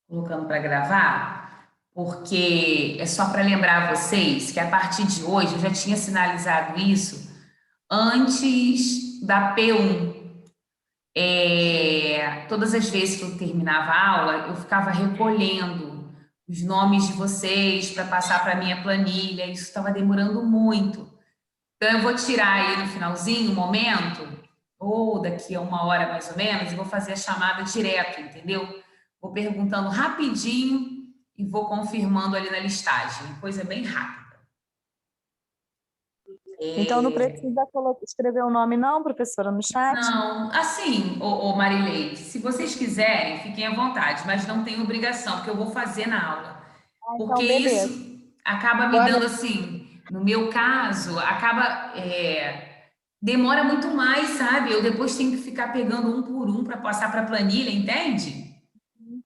colocando para gravar, porque é só para lembrar vocês que a partir de hoje eu já tinha sinalizado isso antes da P1. Todas as vezes que eu terminava a aula, eu ficava recolhendo os nomes de vocês para passar para a minha planilha. Isso estava demorando muito. Então, eu vou tirar aí no finalzinho, um momento, ou daqui a uma hora mais ou menos, e vou fazer a chamada direto, entendeu? Vou perguntando rapidinho e vou confirmando ali na listagem. Coisa bem rápida. Então, não precisa escrever o nome, não, professora, no chat? Não, assim, Marileide, se vocês quiserem, fiquem à vontade, mas não tem obrigação, porque eu vou fazer na aula. Porque Então, beleza. isso acaba me Boa dando noite. assim, no meu caso, demora muito mais, sabe? Eu depois tenho que ficar pegando um por um para passar para a planilha, entende?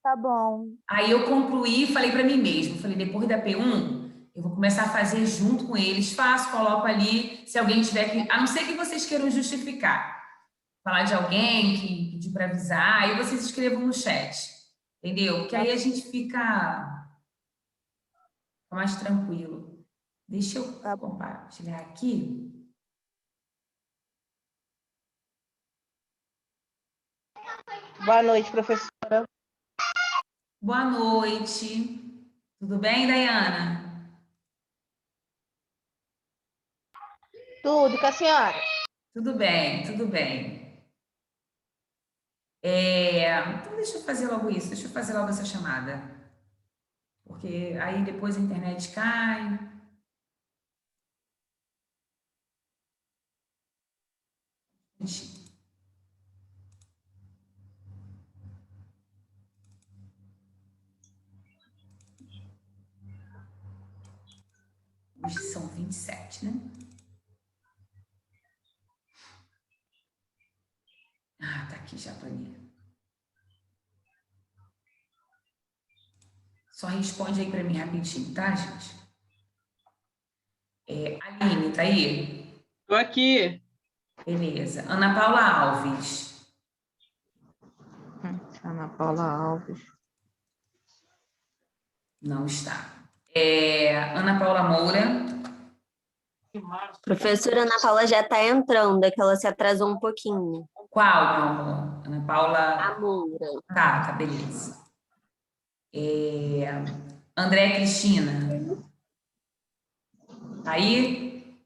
Tá bom. Aí eu concluí e falei para mim mesmo, falei, depois da P1, eu vou começar a fazer junto com eles, faço, coloco ali, se alguém tiver que, a não ser que vocês queiram justificar, falar de alguém que pediu para avisar, aí vocês escrevam no chat, entendeu? Porque aí a gente fica mais tranquilo. Deixa eu compartilhar aqui. Boa noite, professora. Boa noite. Tudo bem, Dayana? Tudo, com a senhora? Tudo bem, tudo bem. Então, deixa eu fazer logo isso, deixa eu fazer logo essa chamada. Porque aí depois a internet cai. Hoje são 27, né? Ah, tá aqui já a planilha. Só responde aí para mim rapidinho, tá, gente? Aline, tá aí? Tô aqui. Beleza. Ana Paula Alves. Ana Paula Alves. Não está. Ana Paula Moura. Professora Ana Paula já está entrando, é que ela se atrasou um pouquinho. Qual, meu amor? Ana Paula. A Moura. Tá, beleza. André Cristina. Tá aí?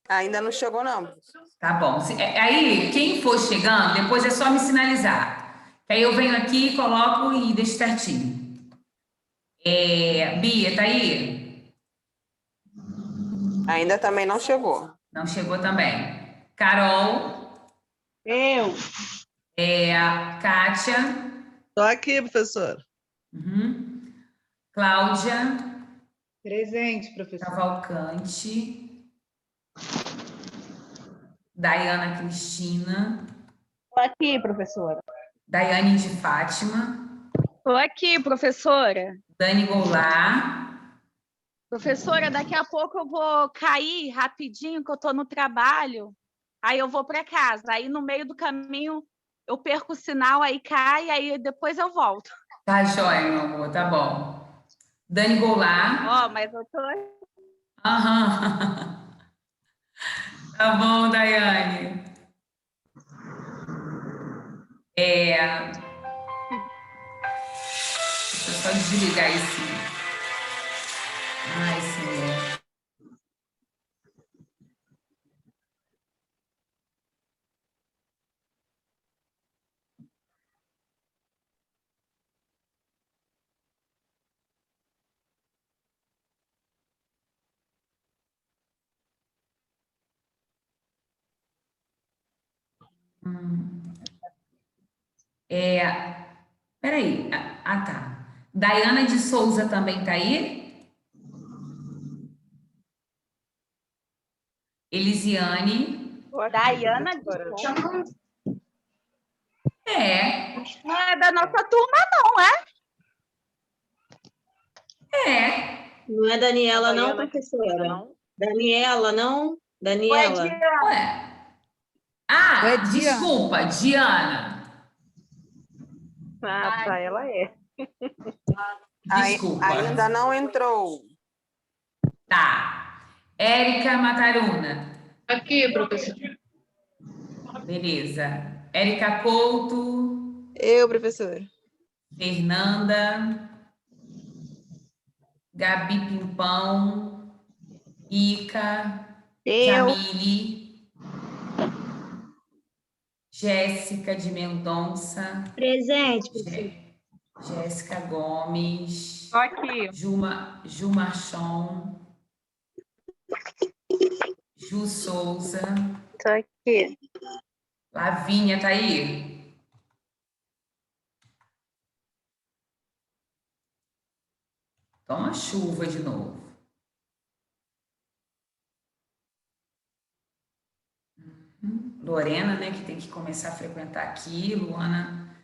Ainda não chegou, não. Tá bom. Aí, quem for chegando, depois é só me sinalizar. Que aí eu venho aqui, coloco e deixo certinho. Bia, tá aí? Ainda também não chegou. Não chegou também. Carol. Eu. Kátia. Tô aqui, professor. Uhum. Cláudia. Presente, professor. Cavalcante. Daiana Cristina. Tô aqui, professora. Daiane de Fátima. Tô aqui, professora. Dani Goulart. Professora, daqui a pouco eu vou cair rapidinho, que eu tô no trabalho. Aí eu vou para casa. Aí no meio do caminho eu perco o sinal, aí cai, aí depois eu volto. Tá joia, meu amor, tá bom. Dani Goulart. Ó, mas eu tô... Aham. Tá bom, Daiane. Deixa eu só desligar esse. Ai, Senhor. Peraí. Tá. Daiana de Souza também tá aí? Elisiane. Daiana de Não é da nossa turma, não, é? Não é Daniela, não, professora? Daniela, não? Daniela. Ué. Ah, desculpa, Diana. Ah, tá, ela é. Desculpa. Ainda não entrou. Tá. Érica Mataruna. Aqui, professor. Beleza. Érica Couto. Eu, professor. Fernanda. Gabi Pimpão. Ica. Eu. Jamile. Jéssica de Mendonça. Presente, professor. Jéssica Gomes. Estou aqui. Ju Marchon. Ju Souza. Tô aqui. Lavínia, tá aí? Toma chuva de novo. Lorena, né, que tem que começar a frequentar aqui. Luana,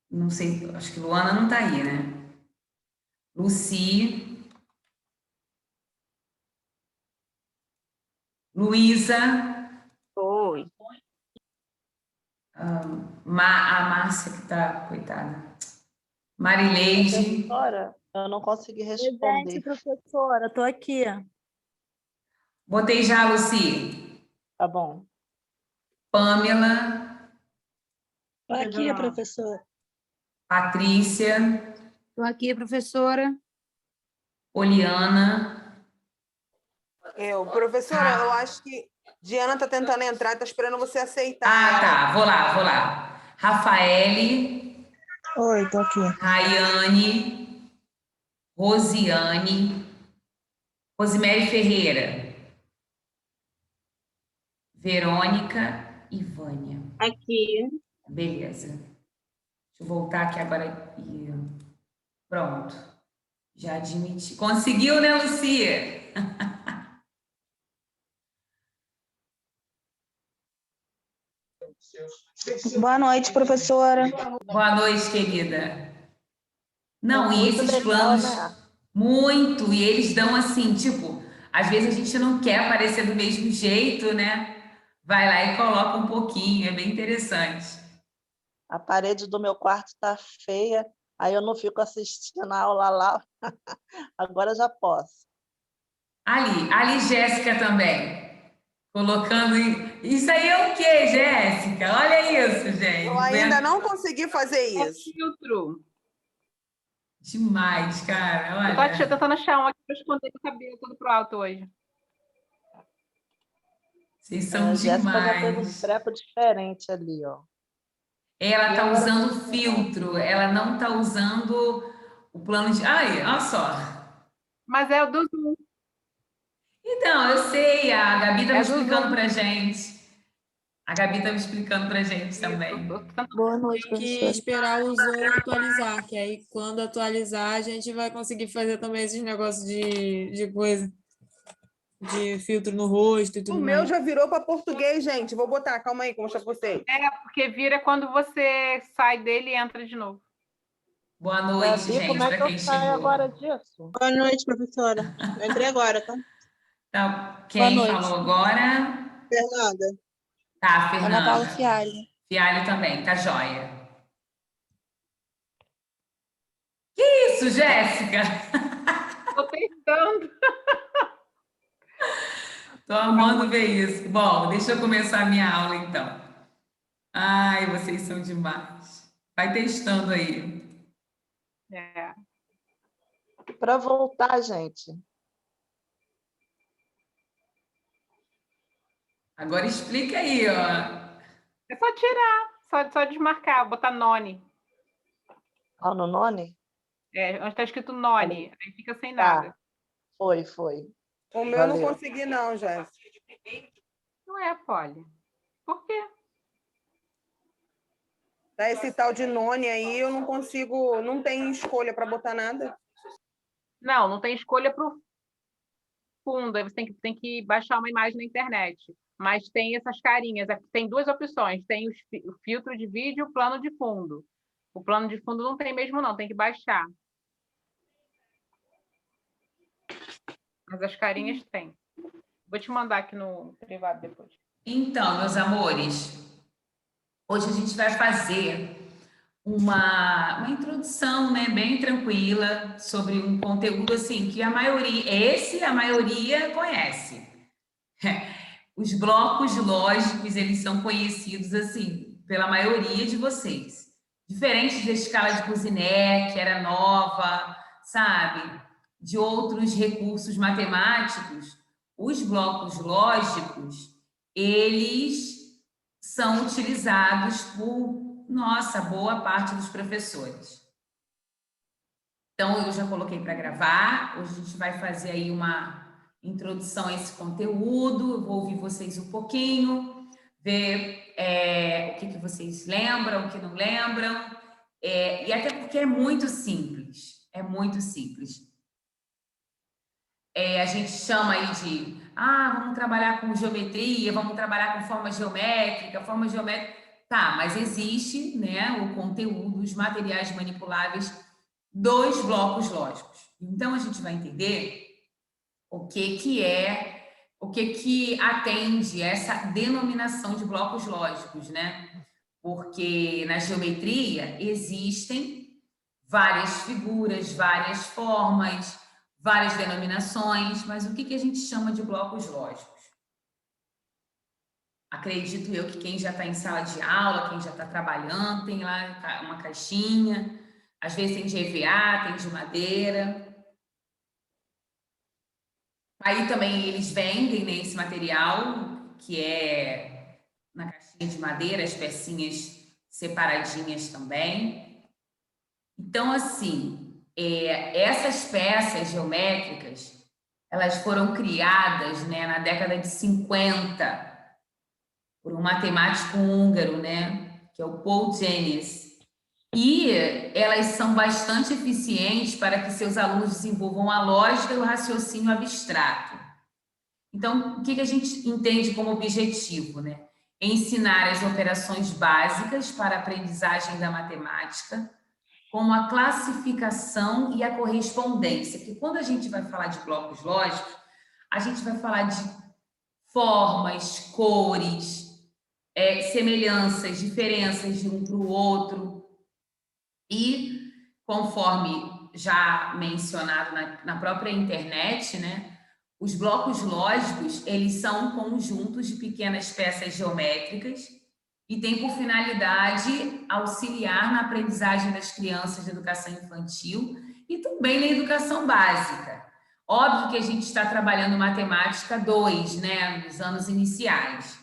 não sei, acho que Luana não tá aí, né? Luci. Luísa. Oi. A Márcia que tá, coitada. Marileide. Professora, eu não consegui Presente, responder. professora, tô aqui. Botei já, Luci. Tá bom. Pamela. Tô aqui, professor. Patrícia. Estou aqui, professora. Poliana. Professora, eu acho que Diana tá tentando entrar, tá esperando você aceitar. Ah, tá. Vou lá. Rafaele. Oi, tô aqui. Rayane. Rosiane. Rosemary Ferreira. Verônica e Vânia. Aqui. Beleza. Deixa eu voltar aqui agora. Pronto. Já admiti. Conseguiu, né, Lucia? Boa noite, professora. Boa noite, querida. Não, e Muito esses legal, planos, né? muito, e eles dão assim, tipo, às vezes a gente não quer aparecer do mesmo jeito, né? Vai lá e coloca um pouquinho, é bem interessante. A parede do meu quarto tá feia, aí eu não fico assistindo a aula lá. Agora eu já posso. Ali Jéssica também. Colocando. Isso aí é o quê, Jéssica? Olha isso, gente. Eu ainda não consegui fazer isso. Filtro. Demais, cara. Eu tô Olha. tentando achar um aqui para esconder o cabelo todo pro alto hoje. Vocês são A Jéssica já teve um demais. treco diferente ali, ó. Ela tá Eu era usando filtro, ela não tá usando o plano de. Ai, olha só. Mas é o do Zoom. Então, eu sei, a Gabi tá me É do explicando Zoom. pra gente. A Gabi tá me explicando pra gente também. Boa noite, Tem que professora. esperar o Zoom atualizar, que aí quando atualizar a gente vai conseguir fazer também esses negócios de coisa, de filtro no rosto e O tudo meu mais. já virou para português, gente. Vou botar, calma aí, que eu vou mostrar para vocês. Porque vira quando você sai dele e entra de novo. Boa noite, Gabi, gente, como é pra que eu quem saio chegou. agora disso? Boa noite, professora. Eu entrei agora, tá? Tá, quem noite. falou agora? Fernanda. Tá, Ana Paula Fernanda. Fialho. Fialho também, tá joia. Que isso, Jéssica? Tô tentando. Tô amando ver isso. Bom, deixa eu começar a minha aula, então. Ai, vocês são demais. Vai testando aí. É. Para voltar, gente. Agora explica aí, ó. É só tirar, só desmarcar, botar none. Ó, no nome? Onde está escrito none, aí fica sem Tá. nada. Foi. O meu eu não Valeu. consegui, não, Jéssica. Não é, Polly. Por quê? Tá esse tal de none aí, eu não consigo, não tem escolha para botar nada. Não tem escolha para o fundo, aí você tem que baixar uma imagem na internet. Mas tem essas carinhas, tem duas opções, tem o filtro de vídeo e o plano de fundo. O plano de fundo não tem mesmo não, tem que baixar. Mas as carinhas tem. Vou te mandar aqui no privado depois. Então, meus amores, hoje a gente vai fazer uma introdução, né, bem tranquila sobre um conteúdo assim que a maioria conhece. Os blocos lógicos, eles são conhecidos assim pela maioria de vocês. Diferente da escala de Kuznets, que era nova, sabe? De outros recursos matemáticos, os blocos lógicos, eles são utilizados por, nossa, boa parte dos professores. Então, eu já coloquei para gravar. Hoje a gente vai fazer aí uma introdução a esse conteúdo. Eu vou ouvir vocês um pouquinho, ver o que vocês lembram, o que não lembram. E até porque é muito simples. É muito simples. A gente chama aí de, vamos trabalhar com geometria, vamos trabalhar com forma geométrica. Tá, mas existe, né, o conteúdo, os materiais manipuláveis dos blocos lógicos. Então, a gente vai entender o que atende essa denominação de blocos lógicos, né? Porque na geometria existem várias figuras, várias formas, várias denominações, mas o que a gente chama de blocos lógicos? Acredito eu que quem já está em sala de aula, quem já está trabalhando, tem lá uma caixinha, às vezes tem de EVA, tem de madeira. Aí também eles vendem, né, esse material, que é na caixinha de madeira, as pecinhas separadinhas também. Então, assim, essas peças geométricas, elas foram criadas, né, na década de 50 por um matemático húngaro, né, que é o Paul Jenius. E elas são bastante eficientes para que seus alunos desenvolvam a lógica e o raciocínio abstrato. Então, o que a gente entende como objetivo, né? Ensinar as operações básicas para a aprendizagem da matemática, como a classificação e a correspondência. Porque quando a gente vai falar de blocos lógicos, a gente vai falar de formas, cores, semelhanças, diferenças de um para o outro. E, conforme já mencionado na própria internet, né, os blocos lógicos, eles são conjuntos de pequenas peças geométricas e têm por finalidade auxiliar na aprendizagem das crianças de educação infantil e também na educação básica. Óbvio que a gente está trabalhando matemática 2, né, nos anos iniciais,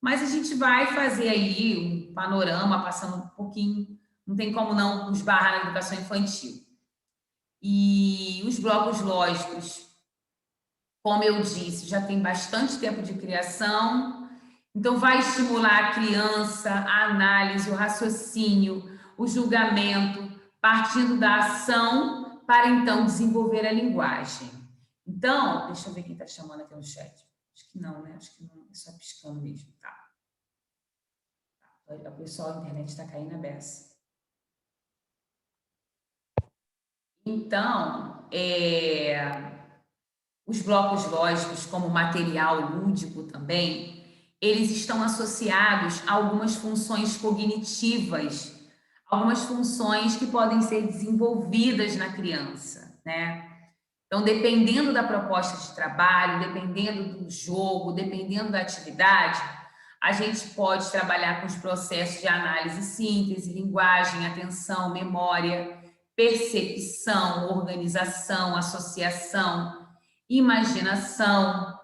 mas a gente vai fazer aí um panorama, passando um pouquinho, não tem como não esbarrar na educação infantil. E os blocos lógicos, como eu disse, já tem bastante tempo de criação, então vai estimular a criança, a análise, o raciocínio, o julgamento, partindo da ação para então desenvolver a linguagem. Então, deixa eu ver quem está chamando aqui no chat. Acho que não, né? Acho que não, é só piscando mesmo, tá? O pessoal da internet está caindo a beça. Então, os blocos lógicos, como material lúdico também, eles estão associados a algumas funções cognitivas, algumas funções que podem ser desenvolvidas na criança, né? Então, dependendo da proposta de trabalho, dependendo do jogo, dependendo da atividade, a gente pode trabalhar com os processos de análise e síntese, linguagem, atenção, memória, percepção, organização, associação, imaginação,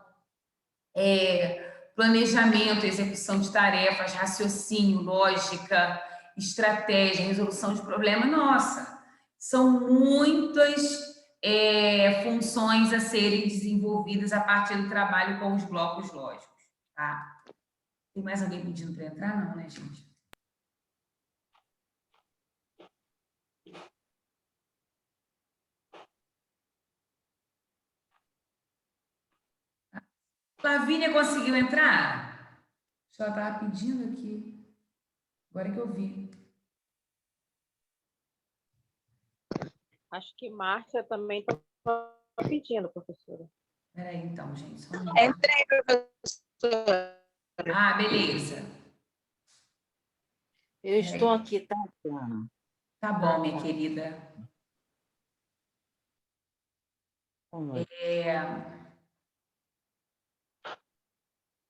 planejamento, execução de tarefas, raciocínio, lógica, estratégia, resolução de problemas. Nossa, são muitas funções a serem desenvolvidas a partir do trabalho com os blocos lógicos, tá? Tem mais alguém pedindo para entrar? Não, né, gente? Lavínia conseguiu entrar? Acho que ela estava pedindo aqui. Agora que eu vi. Acho que Márcia também está pedindo, professora. Espera aí, então, gente. Só um minuto. Entrei, professora. Ah, beleza. Eu estou aqui, tá, Tatiana? Tá bom, minha querida. Então,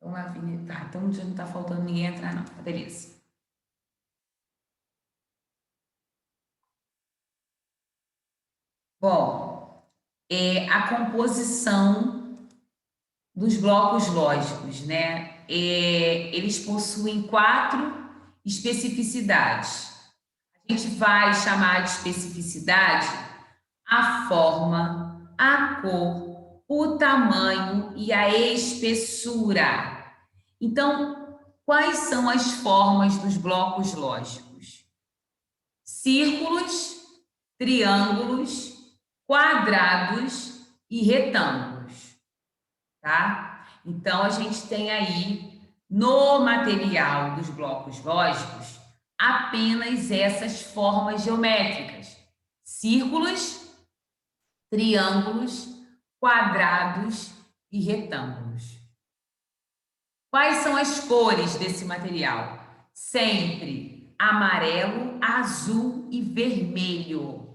então já não está faltando ninguém entrar, não. Tá, beleza. Bom, a composição dos blocos lógicos, né? Eles possuem 4 especificidades. A gente vai chamar de especificidade a forma, a cor, o tamanho e a espessura. Então, quais são as formas dos blocos lógicos? Círculos, triângulos, quadrados e retângulos, tá? Então, a gente tem aí, no material dos blocos lógicos, apenas essas formas geométricas: círculos, triângulos, quadrados e retângulos. Quais são as cores desse material? Sempre amarelo, azul e vermelho.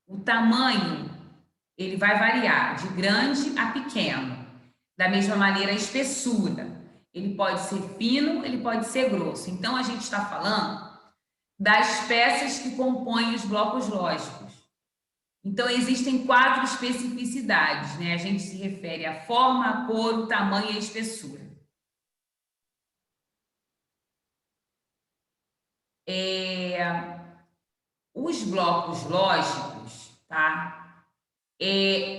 O tamanho, ele vai variar de grande a pequeno. Da mesma maneira, a espessura. Ele pode ser fino, ele pode ser grosso. Então, a gente está falando das peças que compõem os blocos lógicos. Então, existem 4 especificidades, né? A gente se refere à forma, à cor, o tamanho e a espessura. Os blocos lógicos, tá?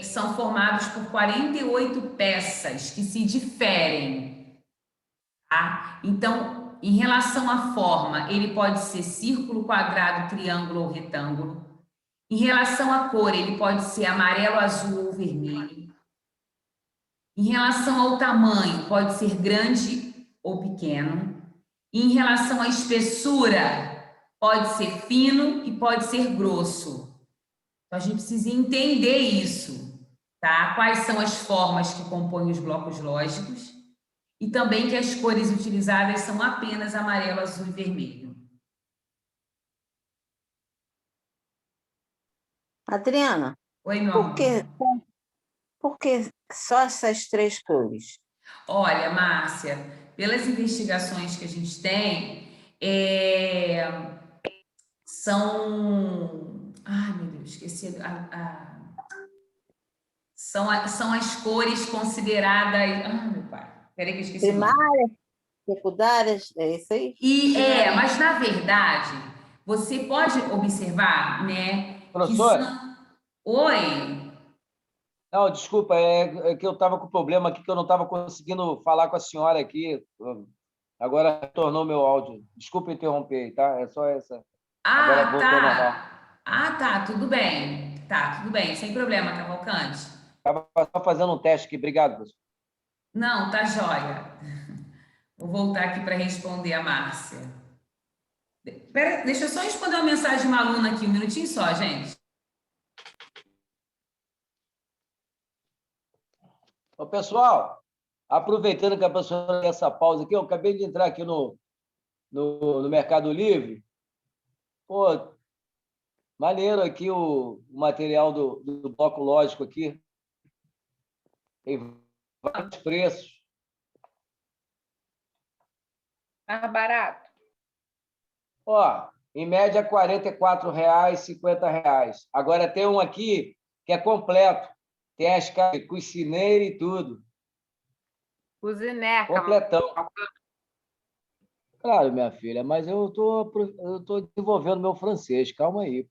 São formados por 48 peças que se diferem, tá? Então, em relação à forma, ele pode ser círculo, quadrado, triângulo ou retângulo. Em relação à cor, ele pode ser amarelo, azul ou vermelho. Em relação ao tamanho, pode ser grande ou pequeno. E em relação à espessura, pode ser fino e pode ser grosso. Então, a gente precisa entender isso, tá? Quais são as formas que compõem os blocos lógicos e também que as cores utilizadas são apenas amarelo, azul e vermelho. Adriana, Oi, meu por amor. por que só essas 3 cores? Olha, Márcia, pelas investigações que a gente tem, são... Ai, meu Deus, esqueci. São as cores consideradas... Ai, meu pai, peraí que eu esqueci o nome. Primárias, secundárias, é isso aí? Mas na verdade, você pode observar, né, que Professora? são... Oi? Não, desculpa, é que eu estava com problema aqui, que eu não estava conseguindo falar com a senhora aqui. Agora retornou meu áudio. Desculpa interromper, tá? É só essa. Agora voltou ao normal. Tá, tudo bem. Tá, tudo bem, sem problema, Cavalcante. Estava só fazendo um teste aqui. Obrigado, professor. Não, tá jóia. Vou voltar aqui para responder a Márcia. Pera, deixa eu só responder uma mensagem de uma aluna aqui, um minutinho só, gente. Ô, pessoal, aproveitando que a professora deu essa pausa aqui, eu acabei de entrar aqui no Mercado Livre. Pô, maneiro aqui o material do bloco lógico aqui. Tem vários preços. Mais barato. Ó, em média, R$ 44,00, R$ 50,00. Agora tem um aqui que é completo. Tem as cucineira e tudo. Cozineca. Completão. Claro, minha filha, mas eu tô desenvolvendo meu francês. Calma aí.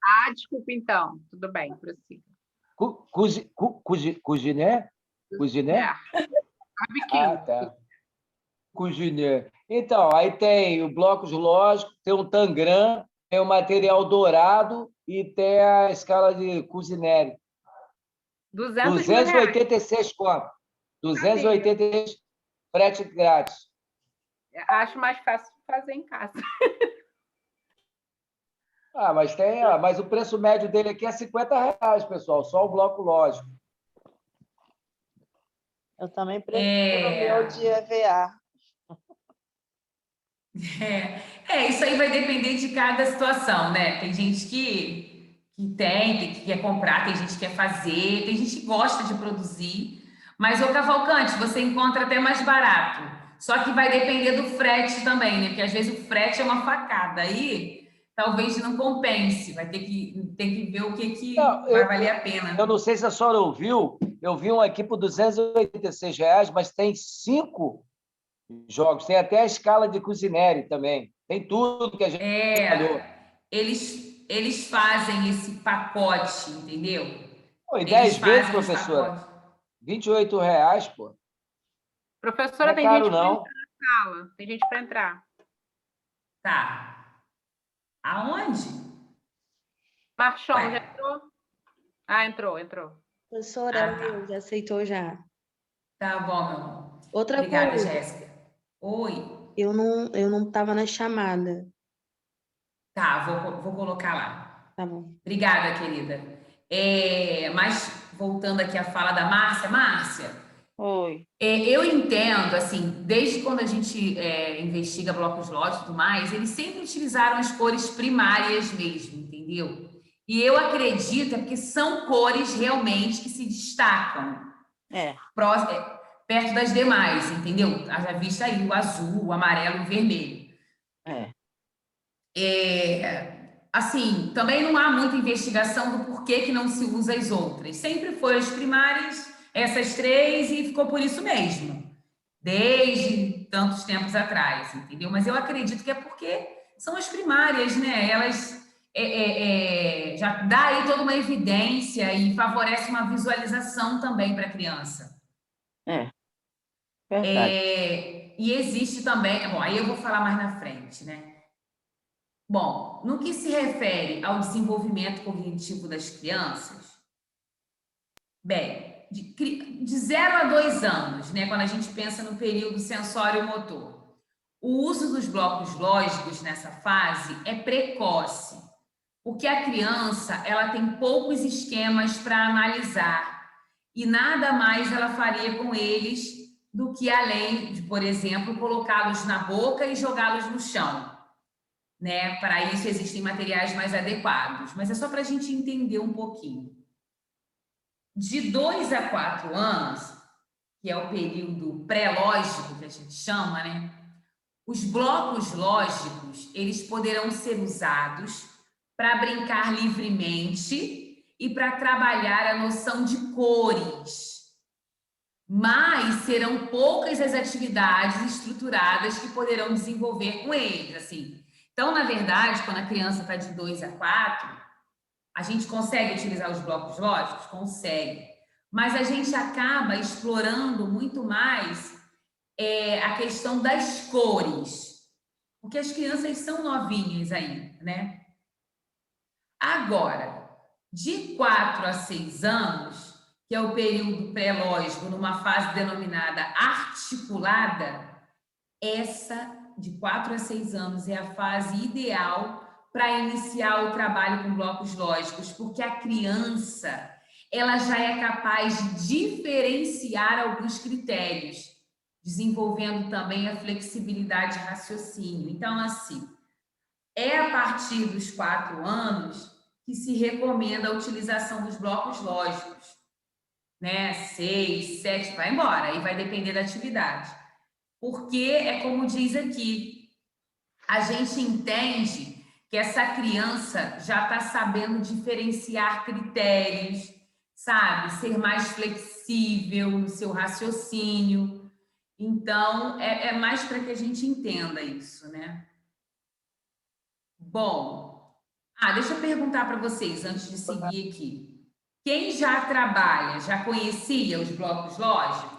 Ah, desculpa então. Tudo bem, prossiga. Cuginé? Cuginé? Barbecue. Tá. Cuginé. Então, aí tem o blocos lógicos, tem um tangram, tem o material dourado e tem a escala de Cusinelli. 286 conto. 286 frete grátis. Acho mais fácil fazer em casa. Mas o preço médio dele aqui é R$ 50,00, pessoal, só o bloco lógico. Eu também prefiro o meu de EVA. Isso aí vai depender de cada situação, né? Tem gente que quer comprar, tem gente que quer fazer, tem gente que gosta de produzir. Mas, ô Cavalcante, você encontra até mais barato. Só que vai depender do frete também, né? Porque às vezes o frete é uma facada. Aí talvez não compense. Vai ter que ver o que Não, vai valer a pena. Eu não sei se a senhora ouviu, eu vi um aqui por R$ 286, mas tem 5 jogos. Tem até a escala de Cusinelli também. Tem tudo que a gente falou. Eles fazem esse pacote, entendeu? Pô, e Eles 10 vezes, fazem os professora? pacotes. R$ 28, pô. Professora, Não é tem caro, gente para não. entrar na sala. Tem gente para entrar. Tá. Aonde? Marchão, Ué. já entrou? Ah, entrou. Professora, Ah, tá. já aceitou já. Tá bom, meu amor. Outra Obrigada, coisa, Jéssica. Oi. eu não estava na chamada. Tá, vou colocar lá. Tá bom. Obrigada, querida. Mas voltando aqui à fala da Márcia. Márcia, Oi. eu entendo, assim, desde quando a gente investiga blocos lógicos e tudo mais, eles sempre utilizaram as cores primárias mesmo, entendeu? E eu acredito porque são cores realmente que se destacam perto das demais, entendeu? Haja vista aí o azul, o amarelo e o vermelho. Assim, também não há muita investigação do porquê que não se usa as outras. Sempre foi as primárias, essas 3, e ficou por isso mesmo, desde tantos tempos atrás, entendeu? Mas eu acredito que é porque são as primárias, né? Elas já dá aí toda uma evidência e favorece uma visualização também para a criança. Verdade. E existe também, bom, aí eu vou falar mais na frente, né? Bom, no que se refere ao desenvolvimento cognitivo das crianças, bem, de 0 a 2 anos, né, quando a gente pensa no período sensório-motor, o uso dos blocos lógicos nessa fase é precoce, porque a criança ela tem poucos esquemas para analisar e nada mais ela faria com eles do que além de, por exemplo, colocá-los na boca e jogá-los no chão. Né? Para isso existem materiais mais adequados, mas é só para a gente entender um pouquinho. De 2 a 4 anos, que é o período pré-lógico que a gente chama, né? Os blocos lógicos, eles poderão ser usados para brincar livremente e para trabalhar a noção de cores. Mas serão poucas as atividades estruturadas que poderão desenvolver com eles, assim. Então, na verdade, quando a criança está de 2 a 4, a gente consegue utilizar os blocos lógicos? Consegue. Mas a gente acaba explorando muito mais a questão das cores. Porque as crianças são novinhas ainda, né? Agora, de 4 a 6 anos, que é o período pré-lógico, numa fase denominada articulada, essa de 4 a 6 anos é a fase ideal para iniciar o trabalho com blocos lógicos, porque a criança ela já é capaz de diferenciar alguns critérios, desenvolvendo também a flexibilidade de raciocínio. Então, assim, é a partir dos 4 anos que se recomenda a utilização dos blocos lógicos, né? 6, 7, vai embora, aí vai depender da atividade. Porque é como diz aqui, a gente entende que essa criança já está sabendo diferenciar critérios, sabe? Ser mais flexível no seu raciocínio. Então, é mais para que a gente entenda isso, né? Bom, deixa eu perguntar para vocês, antes de seguir aqui. Quem já trabalha, já conhecia os blocos lógicos?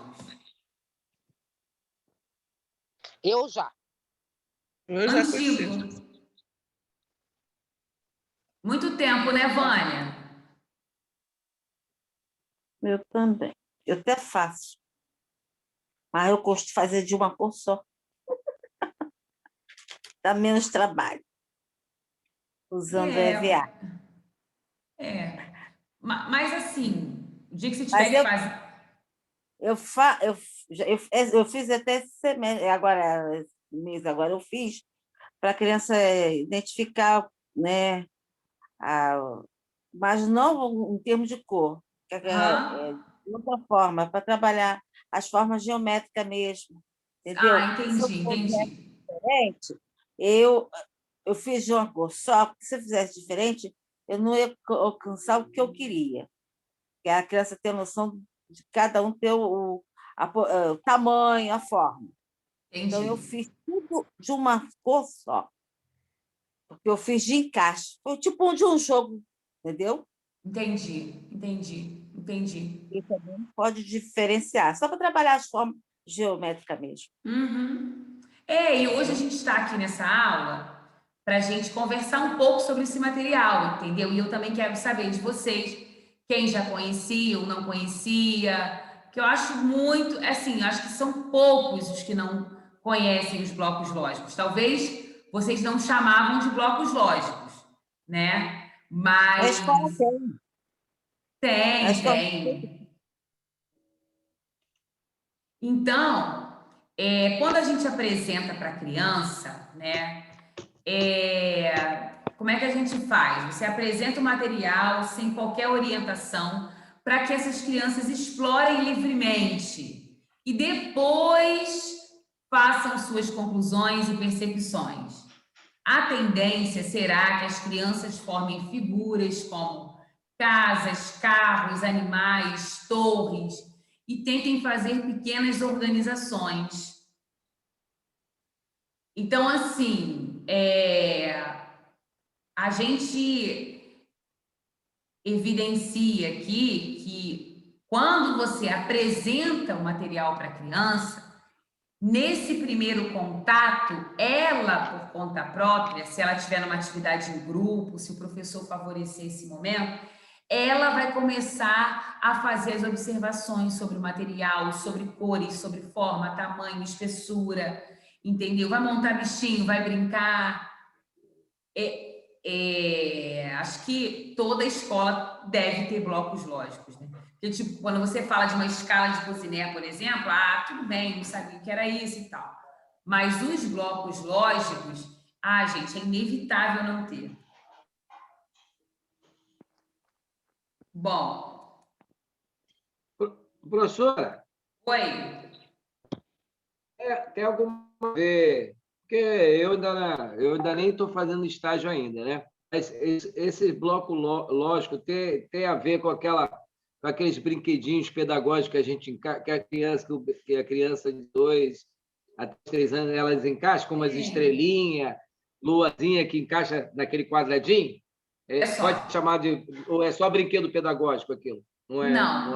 Eu já. Eu já Antigo. conheci. Muito tempo, né, Vânia? Eu também. Eu até faço. Mas eu gosto de fazer de uma cor só. Dá menos trabalho. Usando EVA. Mas assim, o dia que você tiver que fazer... Eu fiz até esse semestre, agora, mês agora eu fiz, para a criança identificar, né, mas não em termos de cor, de outra forma, para trabalhar as formas geométricas mesmo, entendeu? Ah, Se eu entendi, fizesse entendi. diferente, eu fiz de uma cor só, porque se eu fizesse diferente, eu não ia alcançar o que eu queria, que é a criança ter noção de cada um ter o tamanho, a forma. Então, eu Entendi. fiz tudo de uma cor só, porque eu fiz de encaixe. Foi tipo de um jogo, entendeu? Entendi, entendi, entendi. E também pode diferenciar, só para trabalhar as formas geométricas mesmo. Uhum. E hoje a gente está aqui nessa aula para a gente conversar um pouco sobre esse material, entendeu? E eu também quero saber de vocês, quem já conhecia ou não conhecia, que eu acho muito, assim, eu acho que são poucos os que não conhecem os blocos lógicos. Talvez vocês não chamavam de blocos lógicos, né? A escola Mas tem. A escola tem. Então, quando a gente apresenta para a criança, né? Como é que a gente faz? Você apresenta o material sem qualquer orientação para que essas crianças explorem livremente e depois façam suas conclusões e percepções. A tendência será que as crianças formem figuras como casas, carros, animais, torres e tentem fazer pequenas organizações. Então, assim, a gente evidencia aqui que quando você apresenta o material para a criança, nesse primeiro contato, ela, por conta própria, se ela tiver numa atividade em grupo, se o professor favorecer esse momento, ela vai começar a fazer as observações sobre o material, sobre cores, sobre forma, tamanho, espessura, entendeu? Vai montar bichinho, vai brincar. Acho que toda escola deve ter blocos lógicos, né? Porque, tipo, quando você fala de uma escala de Cosinère, por exemplo, tudo bem, não sabia que era isso e tal. Mas os blocos lógicos, gente, é inevitável não ter. Bom. Professora? Oi. Tem alguma vez, porque eu ainda nem estou fazendo estágio ainda, né? Mas esse bloco lógico tem a ver com aqueles brinquedinhos pedagógicos que a gente que a criança de 2 a 3 anos elas encaixam, como as estrelinhas, luazinha que encaixa naquele quadradinho. Pode chamar ou é só brinquedo pedagógico aquilo? Não.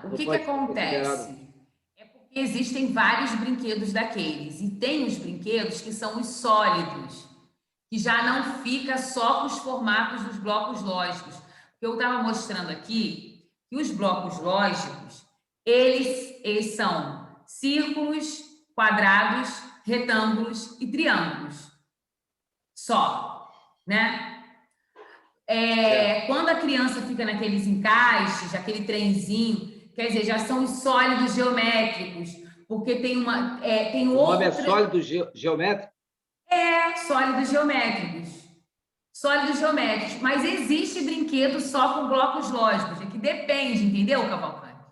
O que acontece? Existem vários brinquedos daqueles, e tem os brinquedos que são os sólidos, que já não fica só com os formatos dos blocos lógicos. Eu estava mostrando aqui que os blocos lógicos, eles são círculos, quadrados, retângulos e triângulos. Só, né? Quando a criança fica naqueles encaixes, aquele trenzinho, quer dizer, já são os sólidos geométricos, porque tem tem outra... O nome é sólido geométrico? Sólidos geométricos. Sólidos geométricos. Mas existe brinquedo só com blocos lógicos, que depende, entendeu, Cavalcante?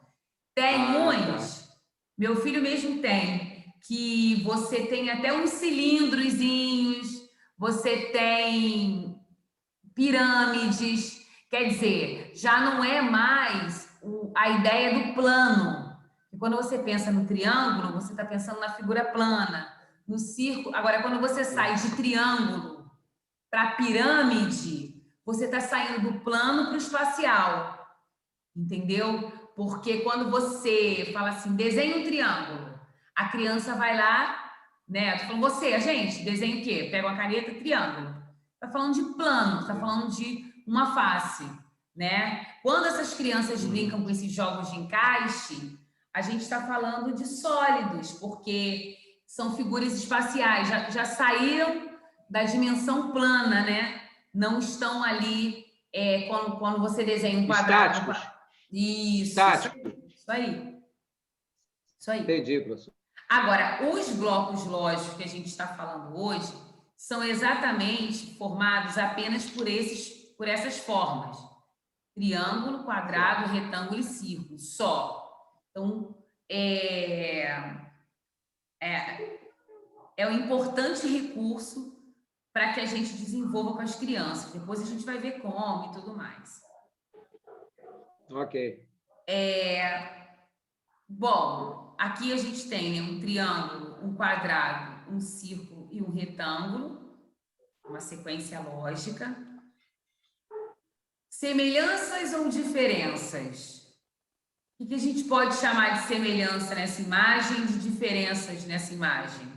Tem uns, meu filho mesmo tem, que você tem até uns cilindrozinhos, você tem pirâmides, quer dizer, já não é mais a ideia do plano. E quando você pensa no triângulo, você está pensando na figura plana, no círculo. Agora, quando você sai de triângulo para pirâmide, você está saindo do plano para o espacial, entendeu? Porque quando você fala assim, desenha um triângulo, a criança vai lá, né? Tô falando a gente, desenha o quê? Pega uma caneta, triângulo. Está falando de plano, está falando de uma face, né? Quando essas crianças brincam com esses jogos de encaixe, a gente está falando de sólidos, porque são figuras espaciais, já saíram da dimensão plana, né? Não estão ali quando você desenha um quadrado. Estáticos. Isso. Estático. Isso aí. Entendi, professor. Agora, os blocos lógicos que a gente está falando hoje são exatamente formados apenas por essas formas. Triângulo, quadrado, retângulo e círculo, só. Então, é um importante recurso para que a gente desenvolva com as crianças. Depois a gente vai ver como e tudo mais. Ok. Bom, aqui a gente tem, né, um triângulo, um quadrado, um círculo e um retângulo, uma sequência lógica. Semelhanças ou diferenças? O que a gente pode chamar de semelhança nessa imagem e de diferenças nessa imagem? O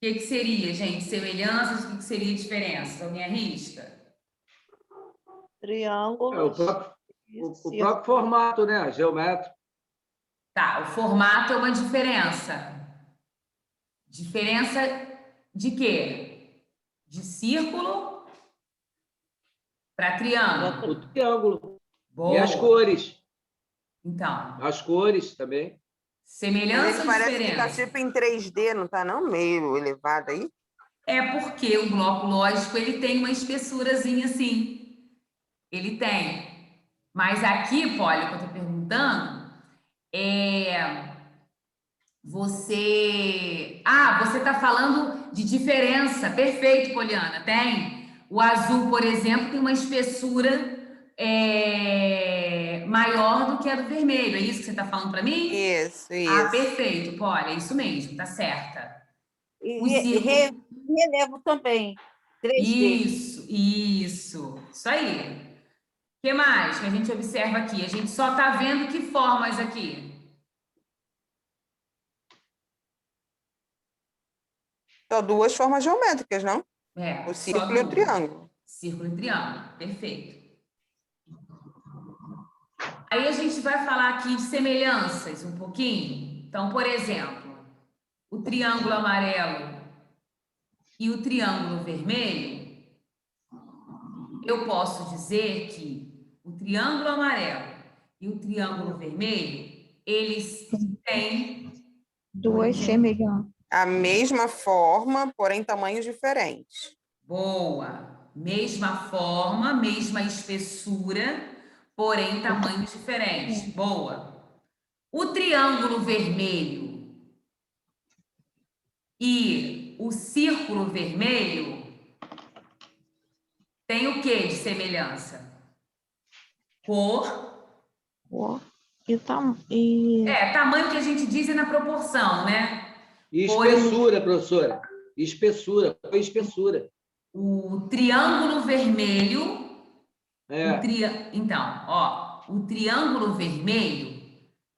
que seria, gente? Semelhanças, o que seria diferença? Alguém arrisca? Triângulos. O próprio formato, né? Geométrico. Tá, o formato é uma diferença. Diferença de quê? De círculo para triângulo. O triângulo. Boa. E as cores. Então. As cores também. Semelhança ou parece que diferença? tá tipo em 3D, não tá não? Meio elevado aí? É porque o bloco lógico ele tem uma espessurazinha assim. Ele tem. Mas aqui, Polly, o que eu estou perguntando você está falando de diferença. Perfeito, Poliana. Tem. O azul, por exemplo, tem uma espessura maior do que a do vermelho. É isso que você está falando para mim? Isso. Ah, perfeito, Polly. É isso mesmo. Tá certa. E relevo também. 3D. Isso aí. O que mais que a gente observa aqui? A gente só está vendo que formas aqui? Só duas formas geométricas, não? O Só círculo e o duas. triângulo. Círculo e triângulo, perfeito. Aí a gente vai falar aqui de semelhanças um pouquinho. Então, por exemplo, o triângulo amarelo e o triângulo vermelho, eu posso dizer que o triângulo amarelo e o triângulo vermelho, eles têm Duas semelhanças. A mesma forma, porém tamanhos diferentes. Boa. Mesma forma, mesma espessura, porém tamanhos diferentes. Boa. O triângulo vermelho e o círculo vermelho tem o que de semelhança? Cor. Tamanho que a gente diz é na proporção, né? E espessura, professora. Espessura. O triângulo vermelho... Então, o triângulo vermelho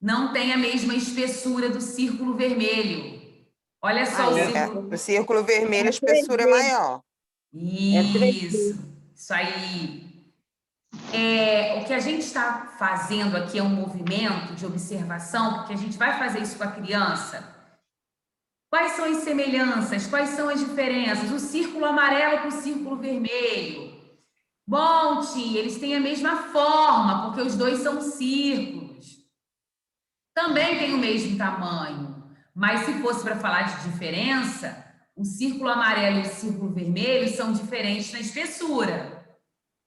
não tem a mesma espessura do círculo vermelho. Olha só o círculo... O círculo vermelho, a espessura é maior. Isso aí. O que a gente está fazendo aqui é um movimento de observação, porque a gente vai fazer isso com a criança. Quais são as semelhanças? Quais são as diferenças? O círculo amarelo com o círculo vermelho. Bom, tia, eles têm a mesma forma, porque os dois são círculos. Também têm o mesmo tamanho. Mas se fosse para falar de diferença, o círculo amarelo e o círculo vermelho são diferentes na espessura,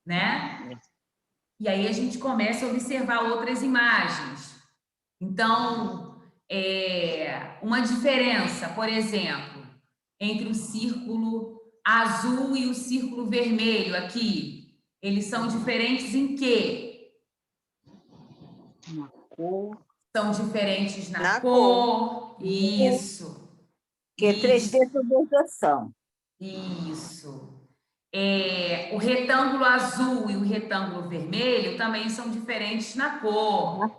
né? E aí a gente começa a observar outras imagens. Então, uma diferença, por exemplo, entre o círculo azul e o círculo vermelho aqui, eles são diferentes em quê? Na cor. São diferentes na cor. Isso. Que 3D por projeção. Isso. O retângulo azul e o retângulo vermelho também são diferentes na cor.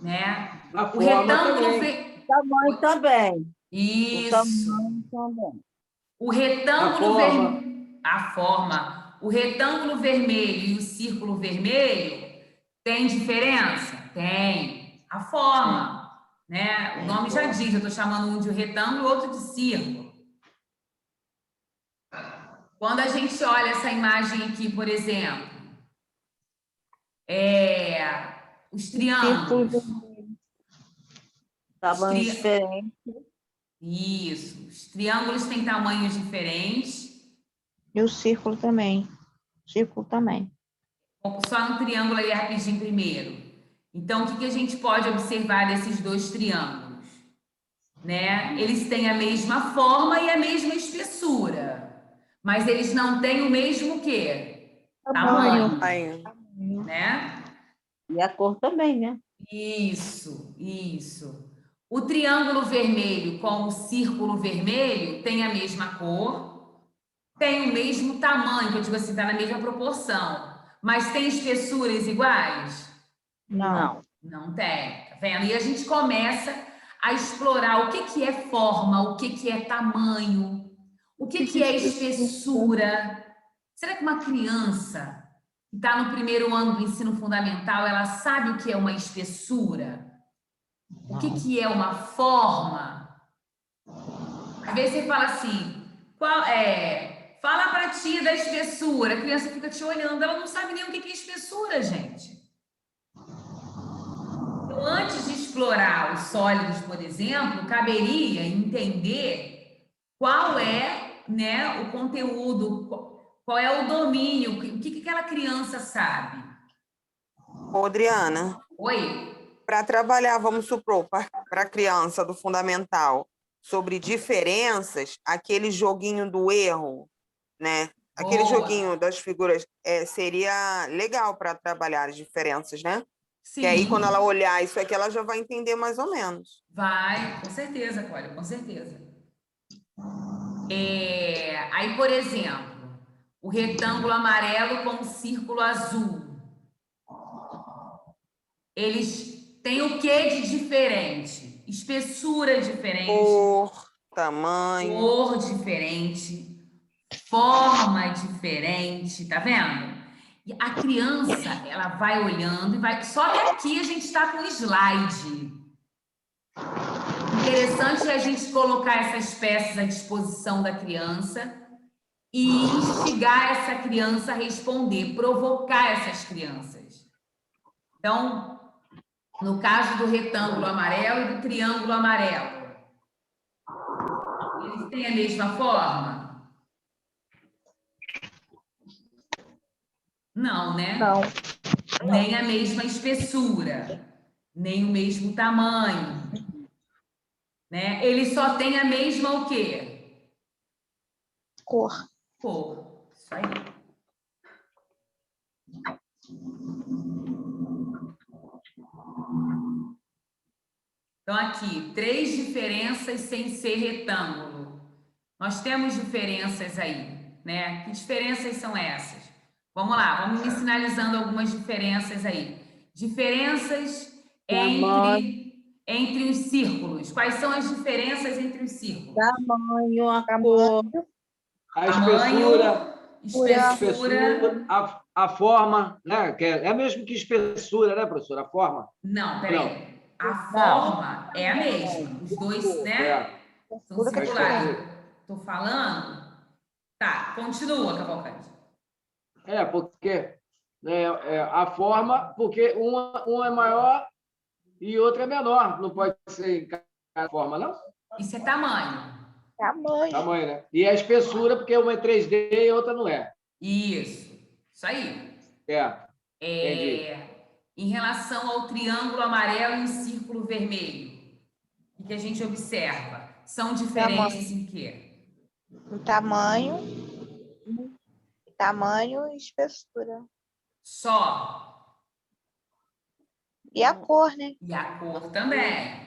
Né? O retângulo tamanho também. Isso. O tamanho também. O retângulo vermelho. A forma. O retângulo vermelho e o círculo vermelho tem diferença? Tem. A forma. Né? O nome já diz, eu estou chamando um de retângulo e outro de círculo. Quando a gente olha essa imagem aqui, por exemplo, os triângulos. Tamanho diferente. Isso. Os triângulos têm tamanhos diferentes. E o círculo também. Círculo também. Só no triângulo ali rapidinho primeiro. Então, o que a gente pode observar desses dois triângulos? Né? Eles têm a mesma forma e a mesma espessura, mas eles não têm o mesmo quê? Tamanho. Né? E a cor também, né? Isso. O triângulo vermelho com o círculo vermelho tem a mesma cor, tem o mesmo tamanho, que eu digo assim, está na mesma proporção, mas tem espessuras iguais? Não. Não tem, tá vendo? E a gente começa a explorar o que é forma, o que é tamanho, o que é espessura. Será que uma criança que está no primeiro ano do ensino fundamental, ela sabe o que é uma espessura? O que é uma forma? Às vezes você fala assim, fala para a tia da espessura, a criança fica te olhando, ela não sabe nem o que é espessura, gente. Então, antes de explorar os sólidos, por exemplo, caberia entender qual é, né, o conteúdo, qual é o domínio, o que aquela criança sabe. Ô, Adriana. Oi? Para trabalhar, vamos supor, para a criança do fundamental, sobre diferenças, aquele joguinho do erro, né? Aquele joguinho das figuras seria legal para trabalhar as diferenças, né? Sim. Que aí, quando ela olhar isso aqui, ela já vai entender mais ou menos. Vai, com certeza, Cólia, com certeza. Aí, por exemplo, o retângulo amarelo com o círculo azul. Eles têm o que de diferente? Espessura diferente. Cor, tamanho. Cor diferente. Forma diferente, tá vendo? E a criança, ela vai olhando e vai... Só que aqui a gente está com slide. Interessante é a gente colocar essas peças à disposição da criança e instigar essa criança a responder, provocar essas crianças. Então, no caso do retângulo amarelo e do triângulo amarelo, eles têm a mesma forma? Não, né? Não. Nem a mesma espessura, nem o mesmo tamanho, né? Ele só tem a mesma o quê? Cor. Cor. Isso aí. Então, aqui, 3 diferenças sem ser retângulo. Nós temos diferenças aí, né? Que diferenças são essas? Vamos lá, vamos me sinalizando algumas diferenças aí. Diferenças entre os círculos. Quais são as diferenças entre os círculos? Tamanho, a cor. A espessura, a forma, né? Que é mesmo que espessura, né, professora? A forma? Não, peraí. A forma é a mesma. Os dois, né? São circulares. Estou falando? Tá, continua, Cavalcante. Porque a forma, porque uma é maior e outra é menor. Não pode ser em cada forma, não? Isso é tamanho. Tamanho, né? E a espessura, porque uma é 3D e a outra não é. Isso aí. Entendi. Em relação ao triângulo amarelo e o círculo vermelho, o que a gente observa? São diferentes em quê? Em tamanho e espessura. Só. E a cor, né? E a cor também.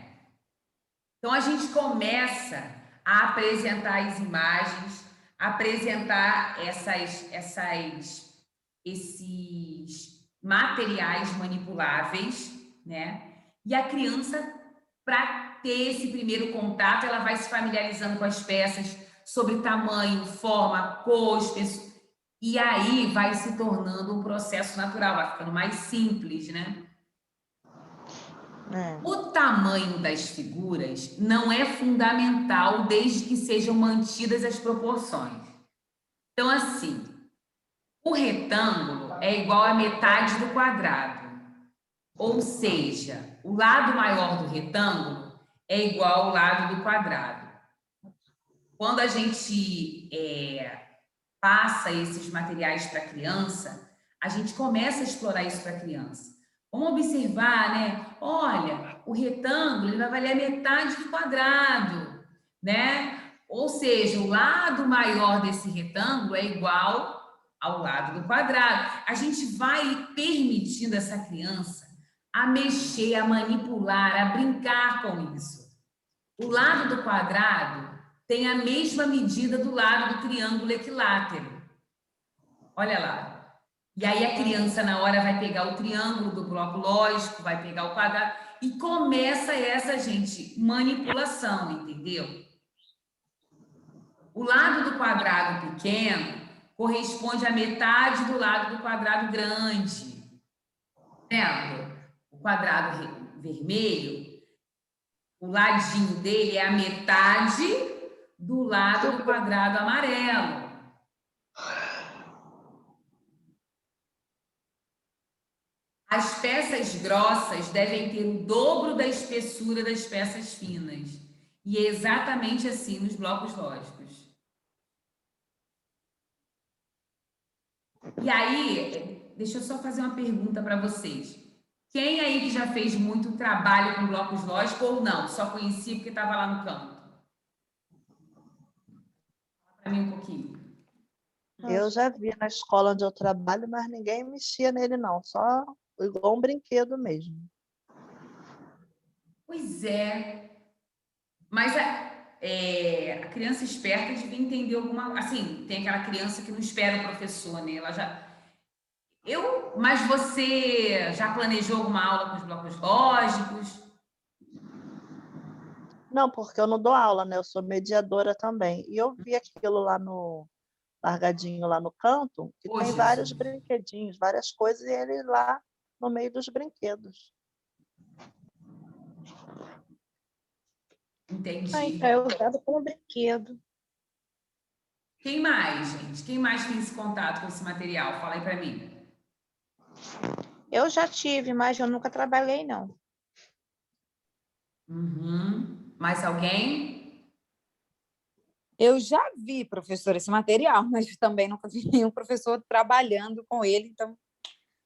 Então, a gente começa a apresentar as imagens, apresentar esses materiais manipuláveis, né? E a criança, para ter esse primeiro contato, ela vai se familiarizando com as peças sobre tamanho, forma, cor, espessura. E aí vai se tornando um processo natural, vai ficando mais simples, né? O tamanho das figuras não é fundamental desde que sejam mantidas as proporções. Então, assim, o retângulo é igual a metade do quadrado. Ou seja, o lado maior do retângulo é igual ao lado do quadrado. Quando a gente passa esses materiais para a criança, a gente começa a explorar isso para a criança. Vamos observar, né? Olha, o retângulo ele vai valer a metade do quadrado, né? Ou seja, o lado maior desse retângulo é igual ao lado do quadrado. A gente vai permitindo essa criança a mexer, a manipular, a brincar com isso. O lado do quadrado tem a mesma medida do lado do triângulo equilátero. Olha lá. E aí a criança, na hora, vai pegar o triângulo do bloco lógico, vai pegar o quadrado, e começa essa, gente, manipulação, entendeu? O lado do quadrado pequeno corresponde à metade do lado do quadrado grande. Vendo? O quadrado vermelho, o ladinho dele é a metade do lado do quadrado amarelo. As peças grossas devem ter o dobro da espessura das peças finas. E é exatamente assim nos blocos lógicos. E aí, deixa eu só fazer uma pergunta para vocês. Quem aí que já fez muito trabalho com blocos lógicos ou não? Só conhecia porque estava lá no canto? Fala para mim um pouquinho. Eu já vi na escola onde eu trabalho, mas ninguém mexia nele, não. Só igual um brinquedo mesmo. Pois é. Mas a criança esperta devia entender alguma... Assim, tem aquela criança que não espera o professor, né? Ela já... Mas você já planejou alguma aula com os blocos lógicos? Não, porque eu não dou aula, né? Eu sou mediadora também. E eu vi aquilo lá no largadinho lá no canto, que tem vários brinquedinhos, várias coisas, e ele lá no meio dos brinquedos. Entendi. Então, eu usava como brinquedo. Quem mais, gente? Quem mais tem esse contato com esse material? Fala aí para mim. Eu já tive, mas eu nunca trabalhei, não. Mais alguém? Eu já vi, professor, esse material, mas também nunca vi nenhum professor trabalhando com ele, então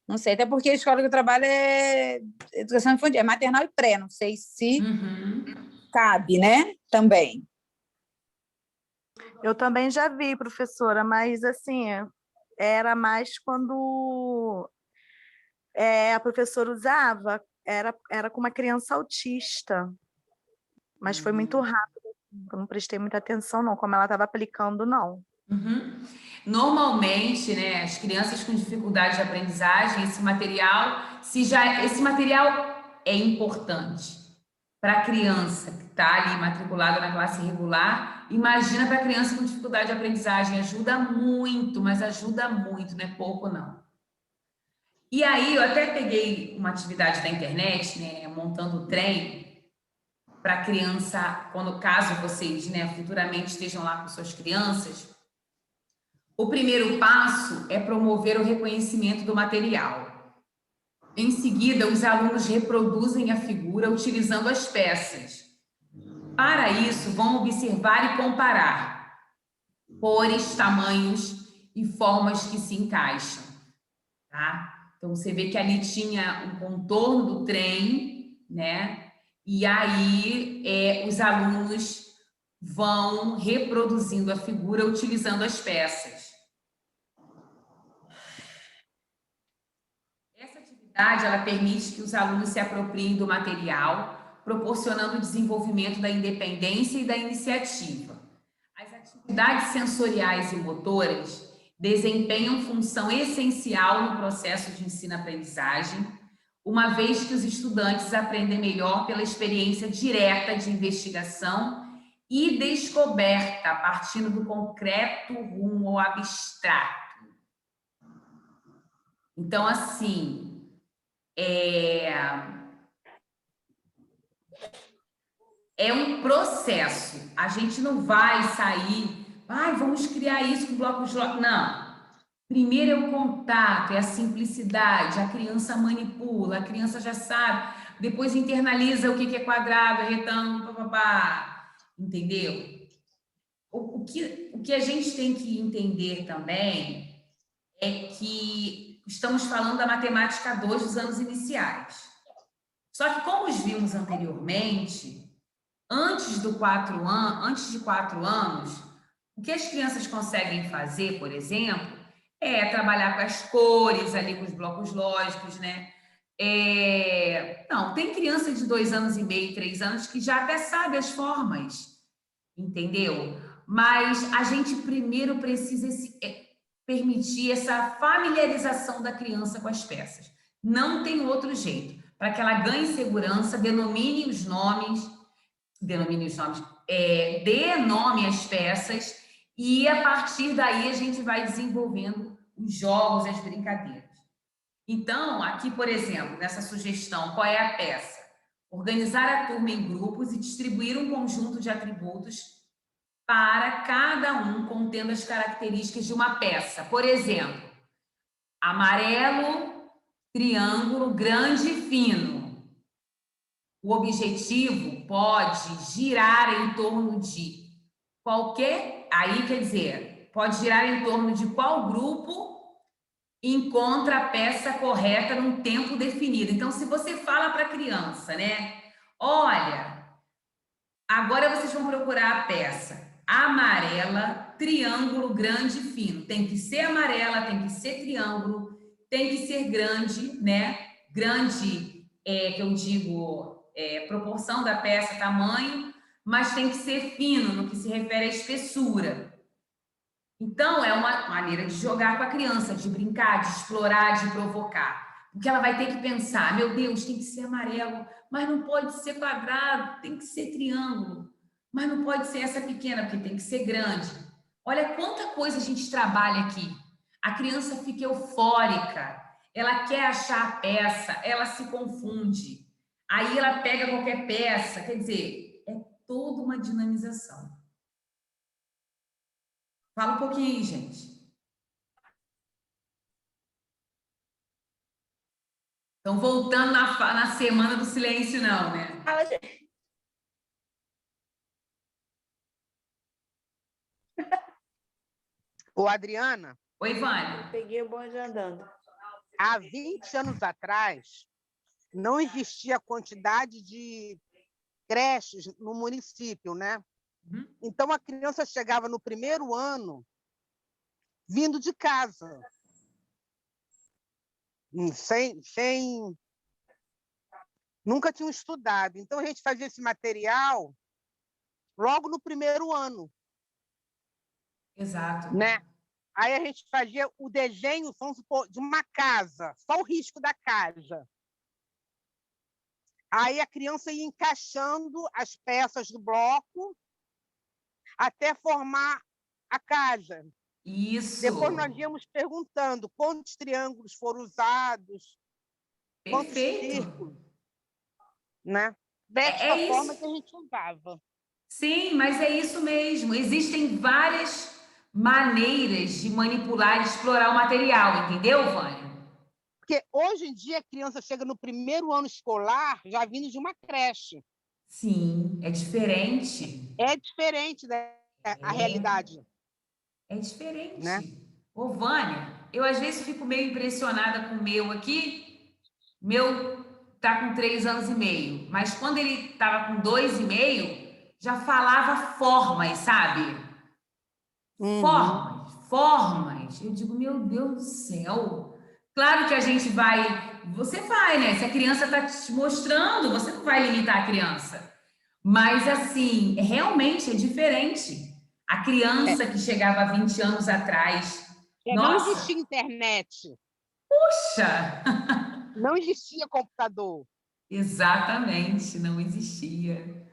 não sei, até porque a escola que eu trabalho é educação infantil, é maternal e pré, não sei se cabe, né? Também. Eu também já vi, professora, mas assim, era mais quando a professora usava, era com uma criança autista, mas foi muito rápido, eu não prestei muita atenção, não, como ela estava aplicando, não. Normalmente, né, as crianças com dificuldade de aprendizagem, esse material é importante para a criança que está ali matriculada na classe regular. Imagina para a criança com dificuldade de aprendizagem, ajuda muito, mas ajuda muito, não é pouco não. E aí eu até peguei uma atividade da internet, né, montando o trem para criança, caso vocês, né, futuramente estejam lá com suas crianças. O primeiro passo é promover o reconhecimento do material. Em seguida, os alunos reproduzem a figura utilizando as peças. Para isso, vão observar e comparar cores, tamanhos e formas que se encaixam. Tá? Então, você vê que ali tinha um contorno do trem, né? E aí os alunos vão reproduzindo a figura utilizando as peças. Essa atividade ela permite que os alunos se apropriem do material, proporcionando o desenvolvimento da independência e da iniciativa. As atividades sensoriais e motoras desempenham função essencial no processo de ensino-aprendizagem, uma vez que os estudantes aprendem melhor pela experiência direta de investigação e descoberta, partindo do concreto rumo ao abstrato. Então, assim, é um processo. A gente não vai sair, vamos criar isso com blocos lógicos. Não. Primeiro é o contato, é a simplicidade, a criança manipula, a criança já sabe. depois internaliza o que é quadrado, é retângulo, papapá, entendeu? O que a gente tem que entender também é que estamos falando da matemática 2 dos anos iniciais. Só que, como vimos anteriormente, antes de 4 anos, o que as crianças conseguem fazer, por exemplo, é trabalhar com as cores ali, com os blocos lógicos, né? Não, tem criança de 2 anos e meio, 3 anos, que já até sabe as formas, entendeu? Mas a gente primeiro precisa permitir essa familiarização da criança com as peças. Não tem outro jeito. Para que ela ganhe segurança, dê nome às peças, e a partir daí a gente vai desenvolvendo os jogos, as brincadeiras. Então, aqui, por exemplo, nessa sugestão, qual é a peça? Organizar a turma em grupos e distribuir um conjunto de atributos para cada um contendo as características de uma peça. Por exemplo, amarelo, triângulo, grande e fino. O objetivo pode girar em torno de qualquer... Aí, quer dizer, pode girar em torno de qual grupo encontra a peça correta num tempo definido. Então, se você fala para a criança, né? Olha, agora vocês vão procurar a peça amarela, triângulo, grande e fino. Tem que ser amarela, tem que ser triângulo, tem que ser grande, né? Grande, que eu digo, proporção da peça, tamanho, mas tem que ser fino, no que se refere à espessura. Então, é uma maneira de jogar com a criança, de brincar, de explorar, de provocar. Porque ela vai ter que pensar, meu Deus, tem que ser amarelo, mas não pode ser quadrado, tem que ser triângulo. Mas não pode ser essa pequena, porque tem que ser grande. Olha quanta coisa a gente trabalha aqui. A criança fica eufórica, ela quer achar a peça, ela se confunde. Aí ela pega qualquer peça, quer dizer, é toda uma dinamização. Fala um pouquinho aí, gente. Estão voltando na semana do silêncio, não, né? Fala, gente. Ô, Adriana. Oi, Vânia. Peguei o bonde andando. Há 20 anos atrás, não existia a quantidade de creches no município, né? Então, a criança chegava no primeiro ano vindo de casa. Nunca tinham estudado. Então, a gente fazia esse material logo no primeiro ano. Exato. Né? Aí a gente fazia o desenho, vamos supor, de uma casa, só o risco da casa. Aí a criança ia encaixando as peças do bloco até formar a casa. Isso. Depois nós íamos perguntando quantos triângulos foram usados, quantos círculos, né? Dessa forma que a gente usava. Sim, mas é isso mesmo. Existem várias maneiras de manipular e explorar o material, entendeu, Vânia? Porque hoje em dia a criança chega no primeiro ano escolar já vindo de uma creche. Sim, é diferente. É diferente a realidade. É diferente. Né? Ô, Vânia, eu às vezes fico meio impressionada com o meu aqui. Meu tá com 3 anos e meio, mas quando ele estava com 2,5, já falava formas, sabe? Formas. Eu digo, meu Deus do céu. Claro que a gente você vai, né? Se a criança está te mostrando, você não vai limitar a criança. Mas, assim, realmente é diferente. A criança que chegava há 20 anos atrás... Não existia internet. Puxa! Não existia computador. Exatamente, não existia.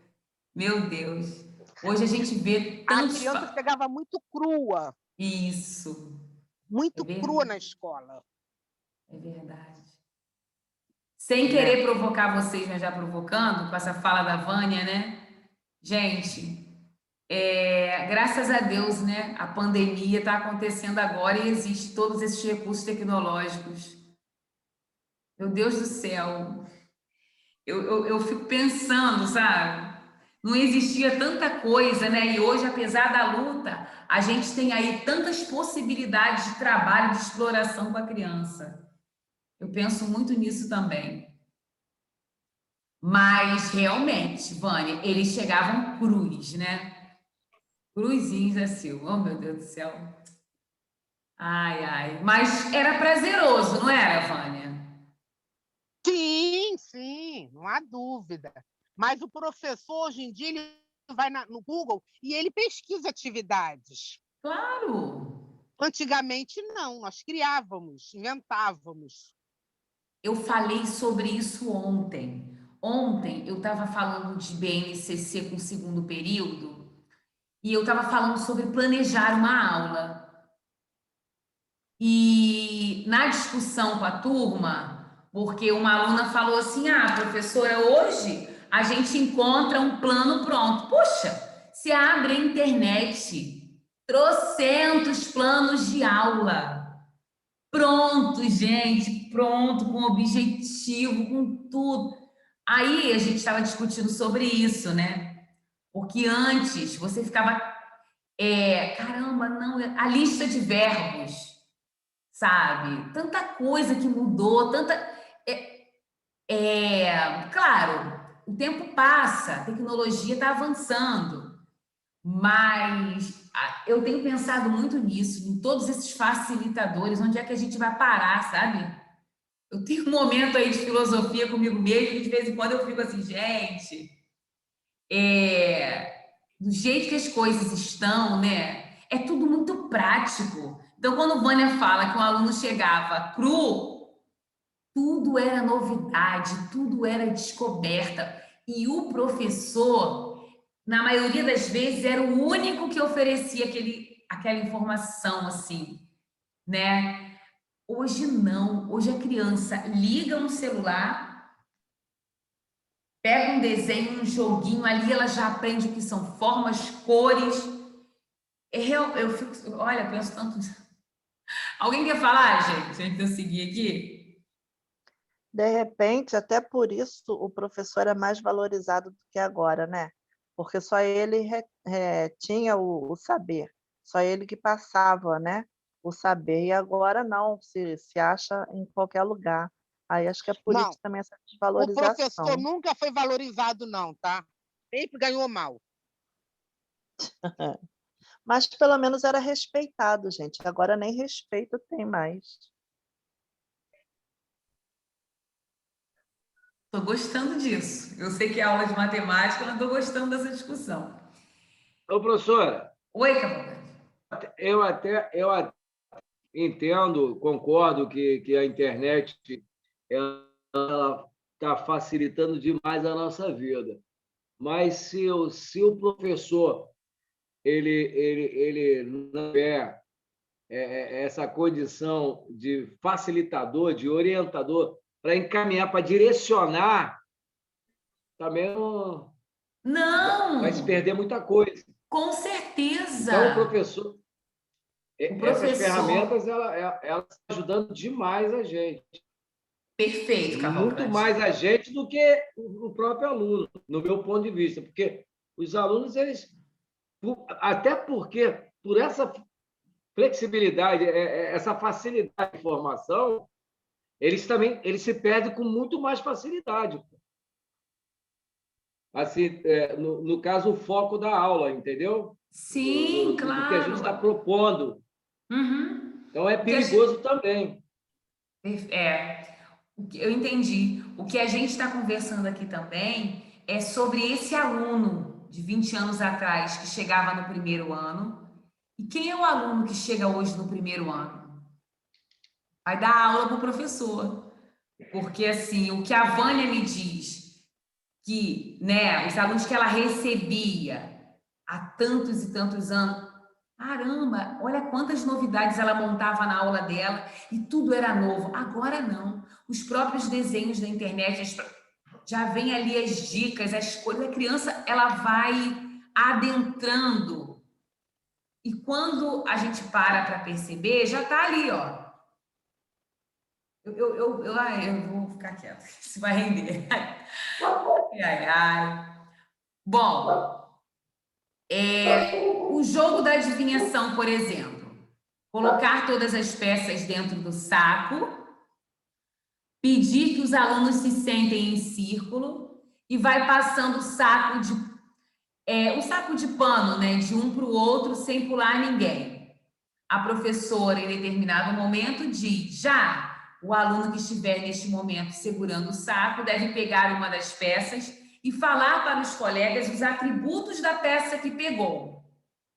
Meu Deus. Hoje a gente vê tantos... A criança chegava muito crua. Isso. Muito crua na escola. É verdade. Sem querer provocar vocês, mas já provocando, com essa fala da Vânia, né? Gente, graças a Deus, né? A pandemia está acontecendo agora e existe todos esses recursos tecnológicos. Meu Deus do céu. eu fico pensando, sabe? Não existia tanta coisa, né? E hoje, apesar da luta, a gente tem aí tantas possibilidades de trabalho, de exploração com a criança. Eu penso muito nisso também. Mas, realmente, Vânia, eles chegavam cruz, né? Cruzinhos assim. Oh, meu Deus do céu. Ai, ai. Mas era prazeroso, não era, Vânia? Sim, sim, não há dúvida. Mas o professor, hoje em dia, ele vai no Google e ele pesquisa atividades. Claro! Antigamente, não, nós criávamos, inventávamos. Eu falei sobre isso ontem. Ontem eu estava falando de BNCC com o segundo período e eu estava falando sobre planejar uma aula. E na discussão com a turma, porque uma aluna falou assim: ah, professora, hoje a gente encontra um plano pronto. Poxa, se abre a internet, trocentos planos de aula. Pronto, gente, pronto, com objetivo, com tudo. Aí a gente estava discutindo sobre isso, né? Porque antes você ficava, caramba, não, a lista de verbos, sabe? Tanta coisa que mudou, claro, o tempo passa, a tecnologia está avançando, mas eu tenho pensado muito nisso, em todos esses facilitadores, onde é que a gente vai parar, sabe? Eu tenho um momento aí de filosofia comigo mesmo, que de vez em quando eu fico assim, gente, do jeito que as coisas estão, né? É tudo muito prático. Então, quando Vânia fala que um aluno chegava cru, tudo era novidade, tudo era descoberta. E o professor, na maioria das vezes, era o único que oferecia aquela informação, assim, né? Hoje não. Hoje a criança liga um celular, pega um desenho, um joguinho, ali ela já aprende o que são formas, cores. Eu fico, olha, eu penso tanto. Alguém quer falar, gente, antes de eu seguir aqui? De repente, até por isso, o professor é mais valorizado do que agora, né? Porque só ele tinha o saber, só ele que passava, né? O saber, e agora não, se acha em qualquer lugar. Aí acho que é por Não, isso também essa o professor desvalorização. nunca foi valorizado, não, tá? Sempre ganhou mal. Mas pelo menos era respeitado, gente. Agora nem respeito tem mais. Estou gostando disso. Eu sei que é aula de matemática, mas estou gostando dessa discussão. Ô, professora. Oi, Cavalcante. Eu até entendo, concordo que a internet ela está facilitando demais a nossa vida. Mas se o professor ele não tiver essa condição de facilitador, de orientador, para encaminhar, para direcionar, também não vai se perder muita coisa. Com certeza. Então, o professor, essas ferramentas, elas estão ajudando demais a gente. Perfeito, Cavalcante. Muito mais a gente do que o próprio aluno, no meu ponto de vista, porque os alunos, até porque, por essa flexibilidade, essa facilidade de informação, eles se perdem com muito mais facilidade. Assim, no caso, o foco da aula, entendeu? Sim, claro. Do que a gente está propondo. Uhum. Então, é perigoso também. Eu entendi. O que a gente está conversando aqui também é sobre esse aluno de 20 anos atrás que chegava no primeiro ano. E quem é o aluno que chega hoje no primeiro ano? Vai dar aula para o professor. Porque, assim, o que a Vânia me diz, que, né, os alunos que ela recebia há tantos e tantos anos, caramba, olha quantas novidades ela montava na aula dela e tudo era novo. Agora não. Os próprios desenhos da internet já vem ali as dicas, as coisas. A criança, ela vai adentrando. E quando a gente para perceber, já está ali, ó. Eu vou ficar quieta, isso vai render. Ai. Bom, o jogo da adivinhação, por exemplo, colocar todas as peças dentro do saco, pedir que os alunos se sentem em círculo e vai passando o saco de pano, né, de um para o outro sem pular ninguém. A professora, em determinado momento, diz: já o aluno que estiver neste momento segurando o saco deve pegar uma das peças e falar para os colegas os atributos da peça que pegou.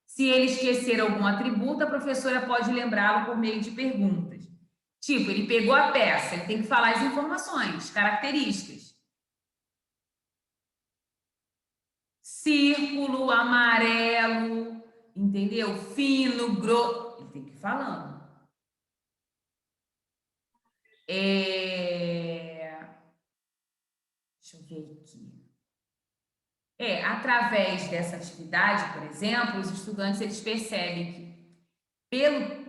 Se ele esquecer algum atributo, a professora pode lembrá-lo por meio de perguntas. Tipo, ele pegou a peça, ele tem que falar as informações, características. Círculo, amarelo, entendeu? Fino, grosso. Ele tem que ir falando. Deixa eu ver aqui. Através dessa atividade, por exemplo, os estudantes eles percebem que, pelo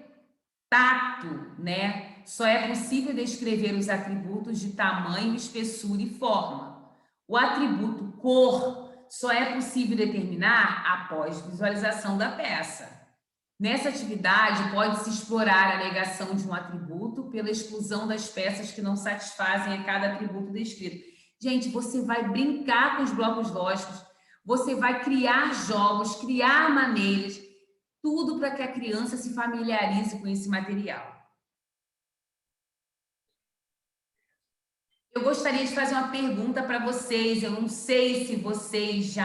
tato, né, só é possível descrever os atributos de tamanho, espessura e forma. O atributo cor só é possível determinar após visualização da peça. Nessa atividade, pode-se explorar a negação de um atributo pela exclusão das peças que não satisfazem a cada atributo descrito. Gente, você vai brincar com os blocos lógicos, você vai criar jogos, criar maneiras, tudo para que a criança se familiarize com esse material. Eu gostaria de fazer uma pergunta para vocês. Eu não sei se vocês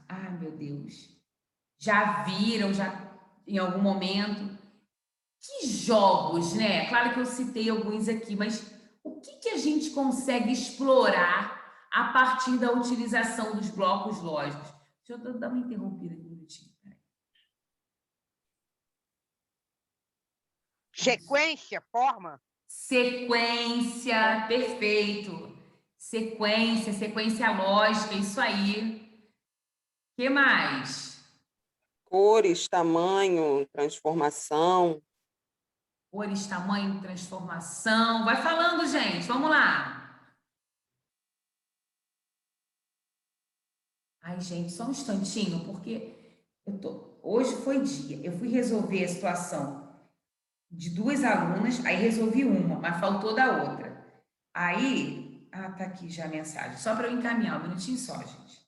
ai, meu Deus, já viram, em algum momento. Que jogos, né? Claro que eu citei alguns aqui, mas o que a gente consegue explorar a partir da utilização dos blocos lógicos? Deixa eu dar uma interrompida aqui um minutinho. Sequência, forma? Sequência, perfeito. Sequência lógica, isso aí. O que mais? Cores, tamanho, transformação. Cores, tamanho, transformação. Vai falando, gente. Vamos lá. Ai, gente, só um instantinho, porque hoje foi dia. Eu fui resolver a situação de duas alunas, aí resolvi uma, mas faltou da outra. Aí, tá aqui já a mensagem. Só para eu encaminhar, um minutinho só, gente.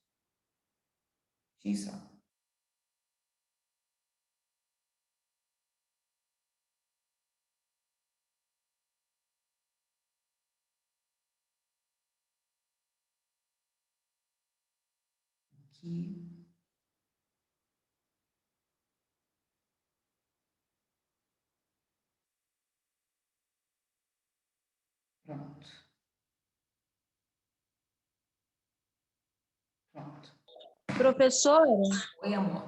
Um minutinho só. Aqui. Pronto. Professora, Oi, amor.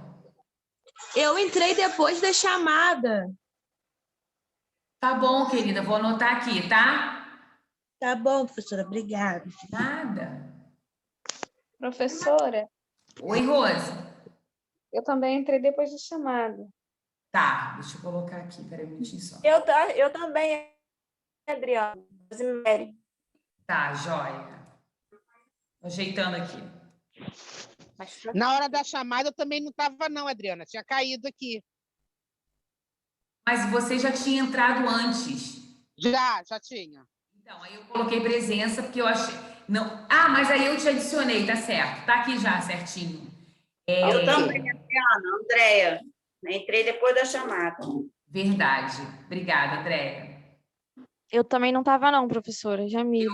eu entrei depois da chamada. Tá bom, querida, vou anotar aqui, tá? Tá bom, professora, obrigada. Nada. Professora, Oi, Rose. eu também entrei depois da chamada. Tá, deixa eu colocar aqui, peraí um minutinho só. Eu também, Adriana. Rosemary. Tá, joia. Tô ajeitando aqui. Na hora da chamada eu também não estava, não, Adriana. Tinha caído aqui. Mas você já tinha entrado antes. Já tinha. Então, aí eu coloquei presença porque eu achei... Não... Ah, mas aí eu te adicionei, tá certo. Tá aqui já, certinho. Eu também, Adriana, Andréia. Entrei depois da chamada. Verdade. Obrigada, Andréia. Eu também não estava não, professora. Jamile.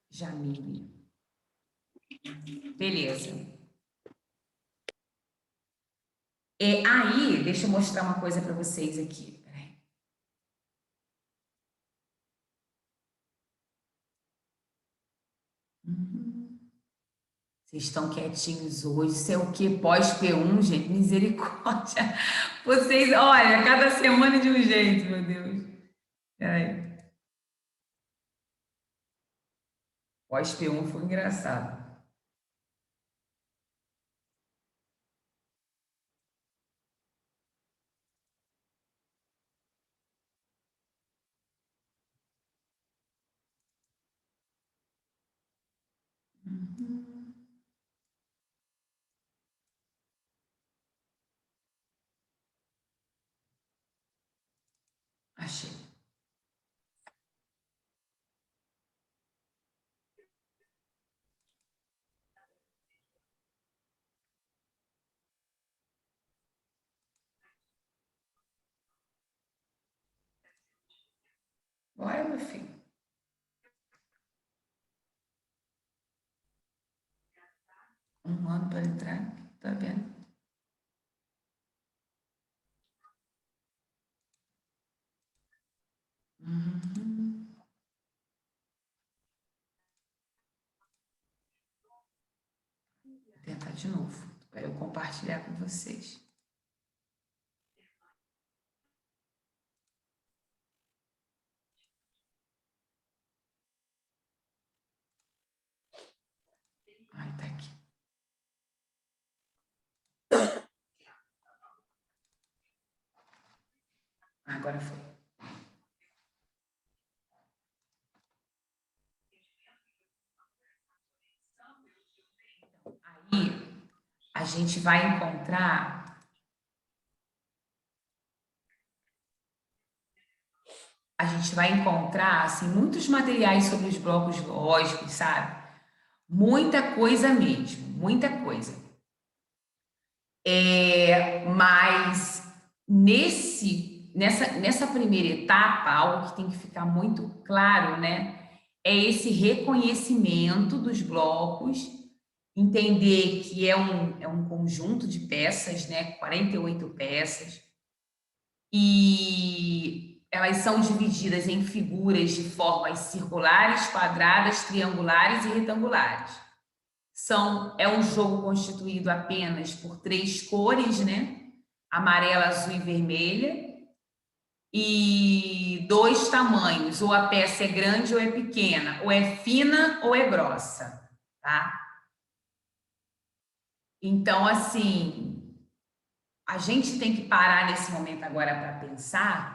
Jamile. Beleza. Aí, deixa eu mostrar uma coisa para vocês aqui. Peraí. Vocês estão quietinhos hoje. Isso é o quê? Pós-P1, gente? Misericórdia. Vocês, olha, cada semana de um jeito, meu Deus. Peraí. Pós-P1 foi engraçado. Achei. Bora, meu filho. Um ano para entrar, tá vendo? Vou tentar de novo, para eu compartilhar com vocês. Ai, tá aqui. Agora foi. Aí, a gente vai encontrar assim, muitos materiais sobre os blocos lógicos, sabe? Muita coisa mesmo, muita coisa. Mas nessa primeira etapa, algo que tem que ficar muito claro, né? É esse reconhecimento dos blocos, entender que é um conjunto de peças, né? 48 peças, e elas são divididas em figuras de formas circulares, quadradas, triangulares e retangulares. É um jogo constituído apenas por 3 cores, né? Amarela, azul e vermelha, e 2 tamanhos, ou a peça é grande ou é pequena, ou é fina ou é grossa, tá? Então, assim, a gente tem que parar nesse momento agora para pensar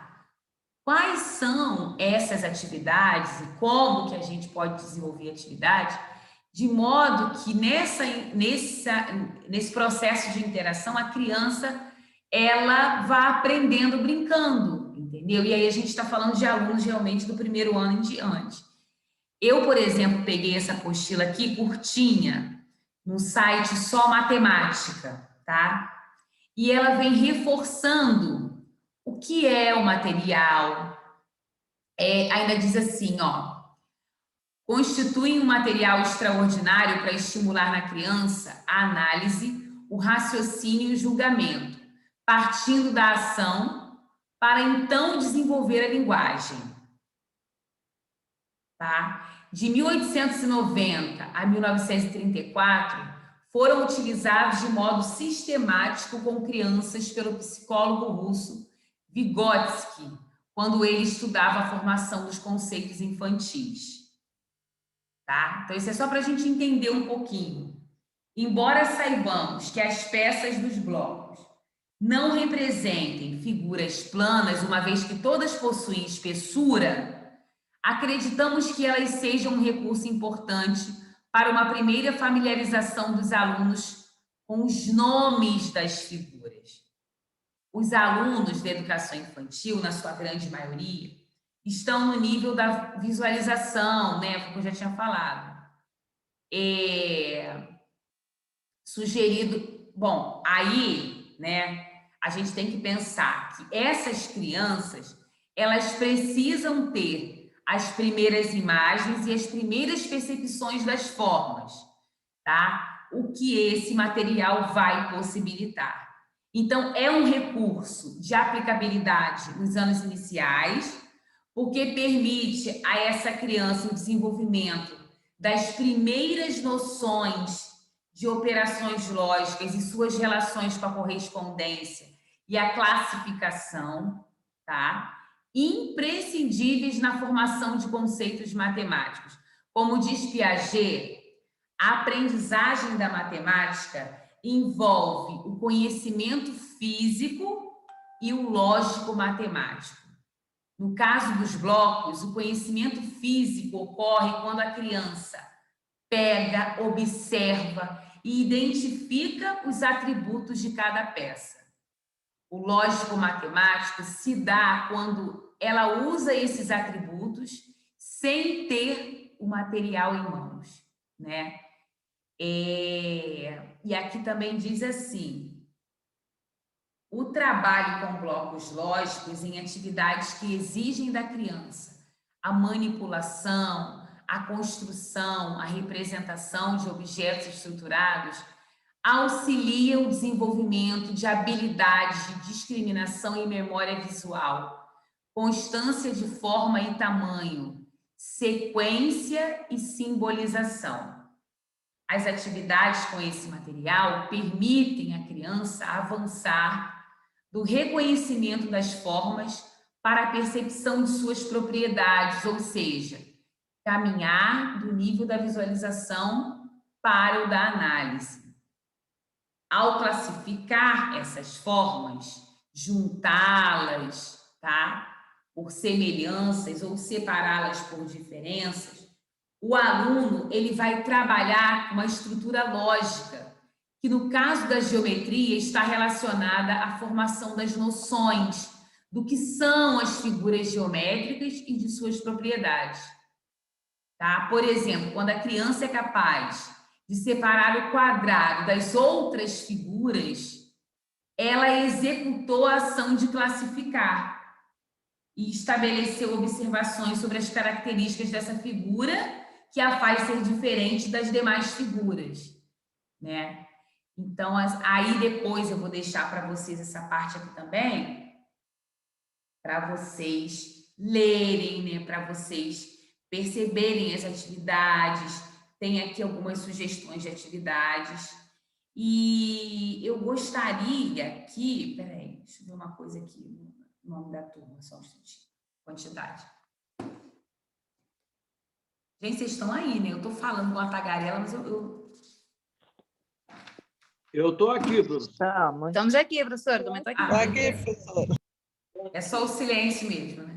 quais são essas atividades e como que a gente pode desenvolver atividade de modo que nesse processo de interação a criança ela vá aprendendo brincando, entendeu? E aí a gente está falando de alunos realmente do primeiro ano em diante. Eu, por exemplo, peguei essa apostila aqui, curtinha, no site Só Matemática, tá? E ela vem reforçando o que é o material. Ainda diz assim, ó, constituem um material extraordinário para estimular na criança a análise, o raciocínio e o julgamento, partindo da ação para então desenvolver a linguagem. Tá? De 1890 a 1934, foram utilizados de modo sistemático com crianças pelo psicólogo russo Vygotsky, quando ele estudava a formação dos conceitos infantis. Tá? Então, isso é só para a gente entender um pouquinho. Embora saibamos que as peças dos blocos não representem figuras planas, uma vez que todas possuem espessura, acreditamos que elas sejam um recurso importante para uma primeira familiarização dos alunos com os nomes das figuras. Os alunos da educação infantil, na sua grande maioria, estão no nível da visualização, né? Como eu já tinha falado. Sugerido... Bom, aí, né? A gente tem que pensar que essas crianças, elas precisam ter as primeiras imagens e as primeiras percepções das formas, tá? O que esse material vai possibilitar. Então, é um recurso de aplicabilidade nos anos iniciais, porque permite a essa criança o desenvolvimento das primeiras noções de operações lógicas e suas relações com a correspondência e a classificação, tá? Imprescindíveis na formação de conceitos matemáticos. Como diz Piaget, a aprendizagem da matemática envolve o conhecimento físico e o lógico matemático. No caso dos blocos, o conhecimento físico ocorre quando a criança pega, observa e identifica os atributos de cada peça. O lógico-matemático se dá quando ela usa esses atributos sem ter o material em mãos, né? E aqui também diz assim: o trabalho com blocos lógicos em atividades que exigem da criança a manipulação, a construção, a representação de objetos estruturados auxilia o desenvolvimento de habilidades de discriminação e memória visual, constância de forma e tamanho, sequência e simbolização. As atividades com esse material permitem à criança avançar do reconhecimento das formas para a percepção de suas propriedades, ou seja, caminhar do nível da visualização para o da análise. Ao classificar essas formas, juntá-las, tá, por semelhanças ou separá-las por diferenças, o aluno ele vai trabalhar com uma estrutura lógica, que no caso da geometria está relacionada à formação das noções do que são as figuras geométricas e de suas propriedades. Tá? Por exemplo, quando a criança é capaz de separar o quadrado das outras figuras, ela executou a ação de classificar e estabeleceu observações sobre as características dessa figura que a faz ser diferente das demais figuras, né? Então, aí depois eu vou deixar para vocês essa parte aqui também, para vocês lerem, né? Para vocês perceberem as atividades. Tem aqui algumas sugestões de atividades. E eu gostaria que... Peraí, deixa eu ver uma coisa aqui, o nome da turma, só um instantinho. Quantidade. Gente, vocês estão aí, né? Eu estou falando com a tagarela, mas Eu estou aqui, professor. Estamos aqui, professor. Também estou aqui. Aqui, professor. É só o silêncio mesmo, né?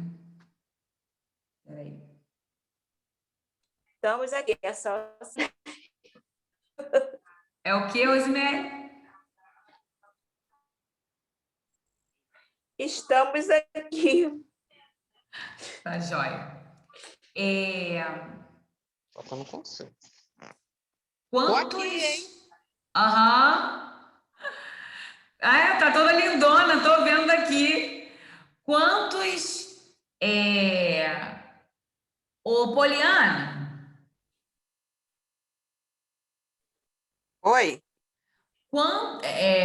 Peraí. Estamos aqui, é só... É o que, Osmé? Estamos aqui. Tá joia. Eu não consigo. Quantos... Tô aqui, hein? Aham. Tá toda lindona, tô vendo aqui. Quantos... Ô, Poliana. Oi?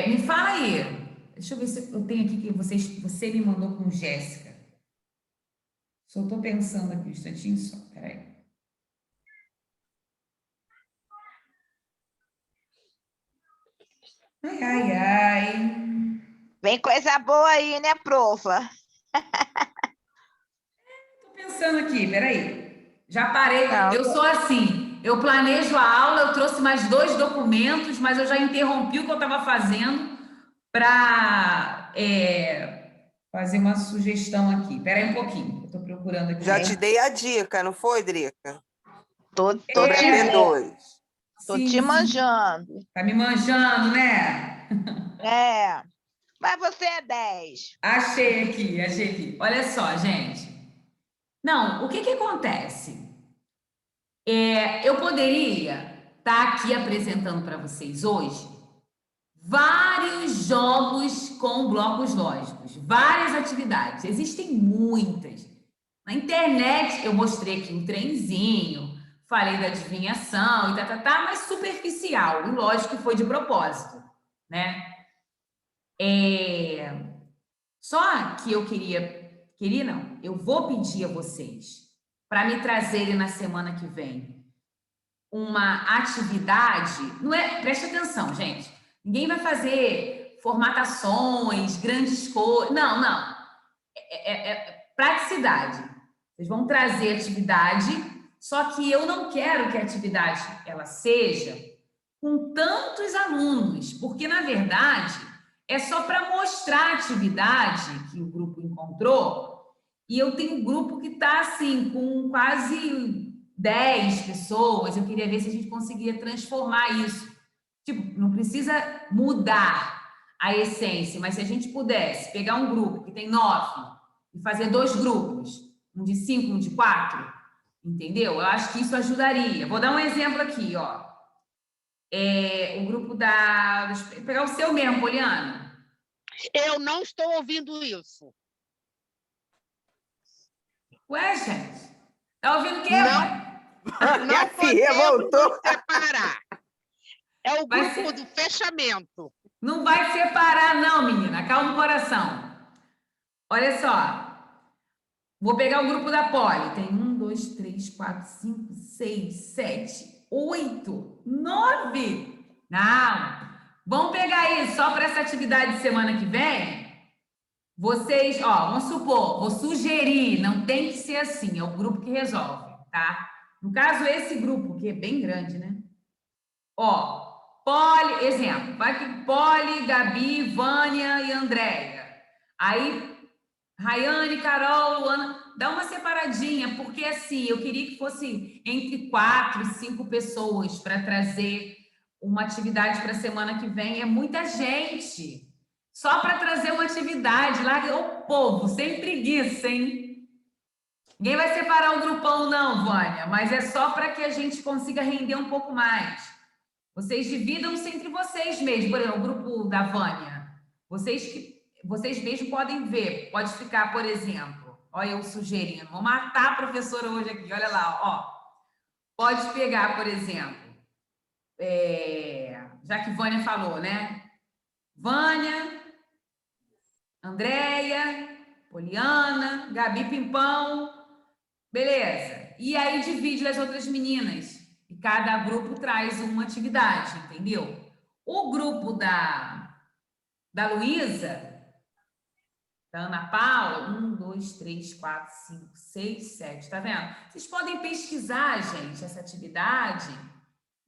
Me fala aí. Deixa eu ver se eu tenho aqui que você me mandou com Jéssica. Só estou pensando aqui um instantinho só. Peraí. Ai, ai, ai. Vem coisa boa aí, né, profa? Estou pensando aqui, peraí. Já parei. Eu sou assim. Eu planejo a aula, eu trouxe mais 2 documentos, mas eu já interrompi o que eu estava fazendo para fazer uma sugestão aqui. Espera aí um pouquinho, eu estou procurando aqui. Já te dei a dica, não foi, Drica? Tô T2. Tô te manjando. Tá me manjando, né? Mas você é 10. Achei aqui. Olha só, gente. Não, o que acontece? Eu poderia estar aqui apresentando para vocês hoje vários jogos com blocos lógicos, várias atividades. Existem muitas. Na internet eu mostrei aqui um trenzinho, falei da adivinhação e mas superficial. E lógico que foi de propósito, né? Só que eu vou pedir a vocês para me trazerem na semana que vem uma atividade, preste atenção, gente, ninguém vai fazer formatações, grandes coisas, não, praticidade, vocês vão trazer atividade, só que eu não quero que a atividade ela seja com tantos alunos, porque na verdade é só para mostrar a atividade que o grupo encontrou. E eu tenho um grupo que está assim, com quase 10 pessoas, eu queria ver se a gente conseguia transformar isso. Tipo, não precisa mudar a essência, mas se a gente pudesse pegar um grupo que tem 9 e fazer 2 grupos, um de 5, um de 4, entendeu? Eu acho que isso ajudaria. Vou dar um exemplo aqui, ó. O grupo da... Vou pegar o seu mesmo, Poliana. Eu não estou ouvindo isso. Ué, gente? Tá ouvindo o quê? Não filha voltou. Separar. É o grupo do fechamento. Não vai separar, não, menina. Calma o coração. Olha só. Vou pegar o grupo da Poli. Tem 1, 2, 3, 4, 5, 6, 7, 8, 9. Não. Vamos pegar aí só para essa atividade de semana que vem. Vocês, ó, vamos supor, vou sugerir, não tem que ser assim, é o grupo que resolve, tá? No caso, esse grupo, que é bem grande, né? Ó, Poli, exemplo, vai que Poli, Gabi, Vânia e Andréia. Aí, Rayane, Carol, Luana, dá uma separadinha, porque assim, eu queria que fosse entre 4 e 5 pessoas para trazer uma atividade para a semana que vem. É muita gente. Só para trazer uma atividade. Larga o povo, sem preguiça, hein? Ninguém vai separar o grupão, não, Vânia, mas é só para que a gente consiga render um pouco mais. Vocês dividam-se entre vocês mesmos. Por exemplo, o grupo da Vânia. Vocês mesmos podem ver. Pode ficar, por exemplo, olha eu sugerindo. Vou matar a professora hoje aqui, olha lá, ó. Pode pegar, por exemplo, já que Vânia falou, né? Vânia, Andréia, Poliana, Gabi Pimpão, beleza. E aí divide as outras meninas. E cada grupo traz uma atividade, entendeu? O grupo da Luísa, da Ana Paula, 1, 2, 3, 4, 5, 6, 7, tá vendo? Vocês podem pesquisar, gente, essa atividade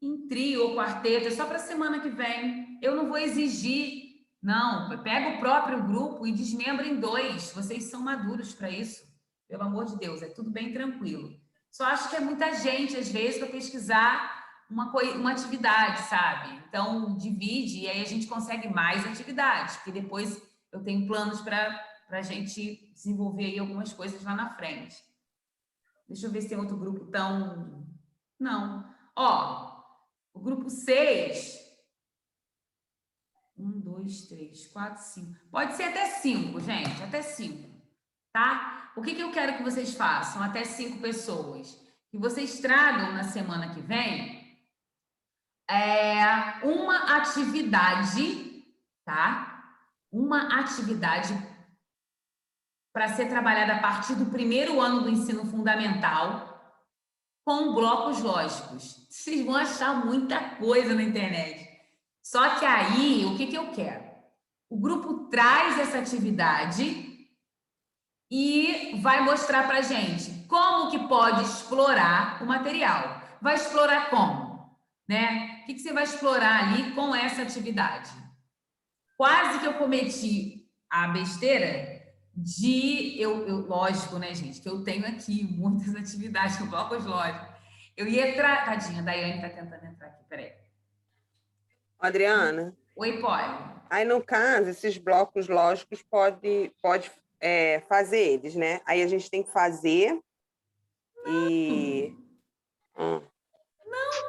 em trio ou quarteto, é só para a semana que vem. Eu não vou exigir. Não, pega o próprio grupo e desmembra em 2. Vocês são maduros para isso. Pelo amor de Deus, é tudo bem tranquilo. Só acho que é muita gente, às vezes, para pesquisar uma atividade, sabe? Então, divide e aí a gente consegue mais atividades, porque depois eu tenho planos para a gente desenvolver aí algumas coisas lá na frente. Deixa eu ver se tem outro grupo tão... Não. Ó, o grupo 6... 1, 2, 3, 4, 5. Pode ser até 5, gente. Até 5. Tá? O que eu quero que vocês façam? Até 5 pessoas. Que vocês tragam na semana que vem uma atividade, tá? Uma atividade para ser trabalhada a partir do primeiro ano do ensino fundamental com blocos lógicos. Vocês vão achar muita coisa na internet. Só que aí, o que eu quero? O grupo traz essa atividade e vai mostrar para a gente como que pode explorar o material. Vai explorar como? Né? O que você vai explorar ali com essa atividade? Quase que eu cometi a besteira de... lógico, né, gente? Que eu tenho aqui muitas atividades no blocos lógicos. Eu ia... Tadinha, a Daiane está tentando entrar aqui, peraí. Adriana. Oi, Poli. Aí, no caso, esses blocos lógicos pode fazer eles, né? Aí a gente tem que fazer e... Não,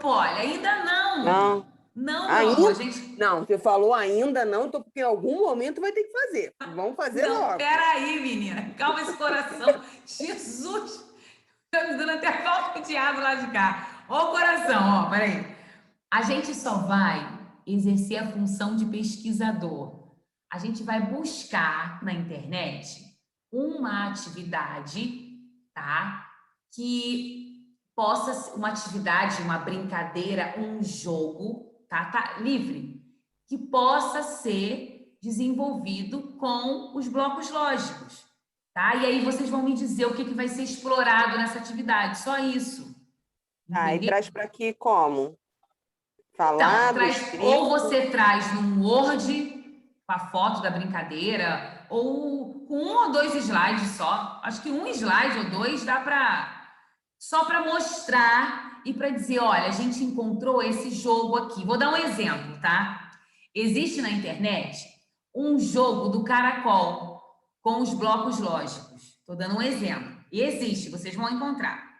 Poli, ainda não. Não? Não, ainda? gente... Não, você falou ainda não, então porque em algum momento vai ter que fazer. Vamos fazer logo. Peraí, menina. Calma esse coração. Jesus! Tá me dando até falta de ar do lado de cá. Ó o coração, ó, peraí. A gente só vai exercer a função de pesquisador. A gente vai buscar na internet uma atividade, tá? Que possa ser uma atividade, uma brincadeira, um jogo, tá? Livre, que possa ser desenvolvido com os blocos lógicos, tá? E aí vocês vão me dizer o que vai ser explorado nessa atividade, só isso. Ah, e traz para aqui como? Falado, então, ou você traz num Word com a foto da brincadeira, ou com 1 ou 2 slides só. Acho que 1 slide ou 2 dá para só para mostrar e para dizer, olha, a gente encontrou esse jogo aqui. Vou dar um exemplo, tá? Existe na internet um jogo do caracol com os blocos lógicos. Estou dando um exemplo. E existe, vocês vão encontrar.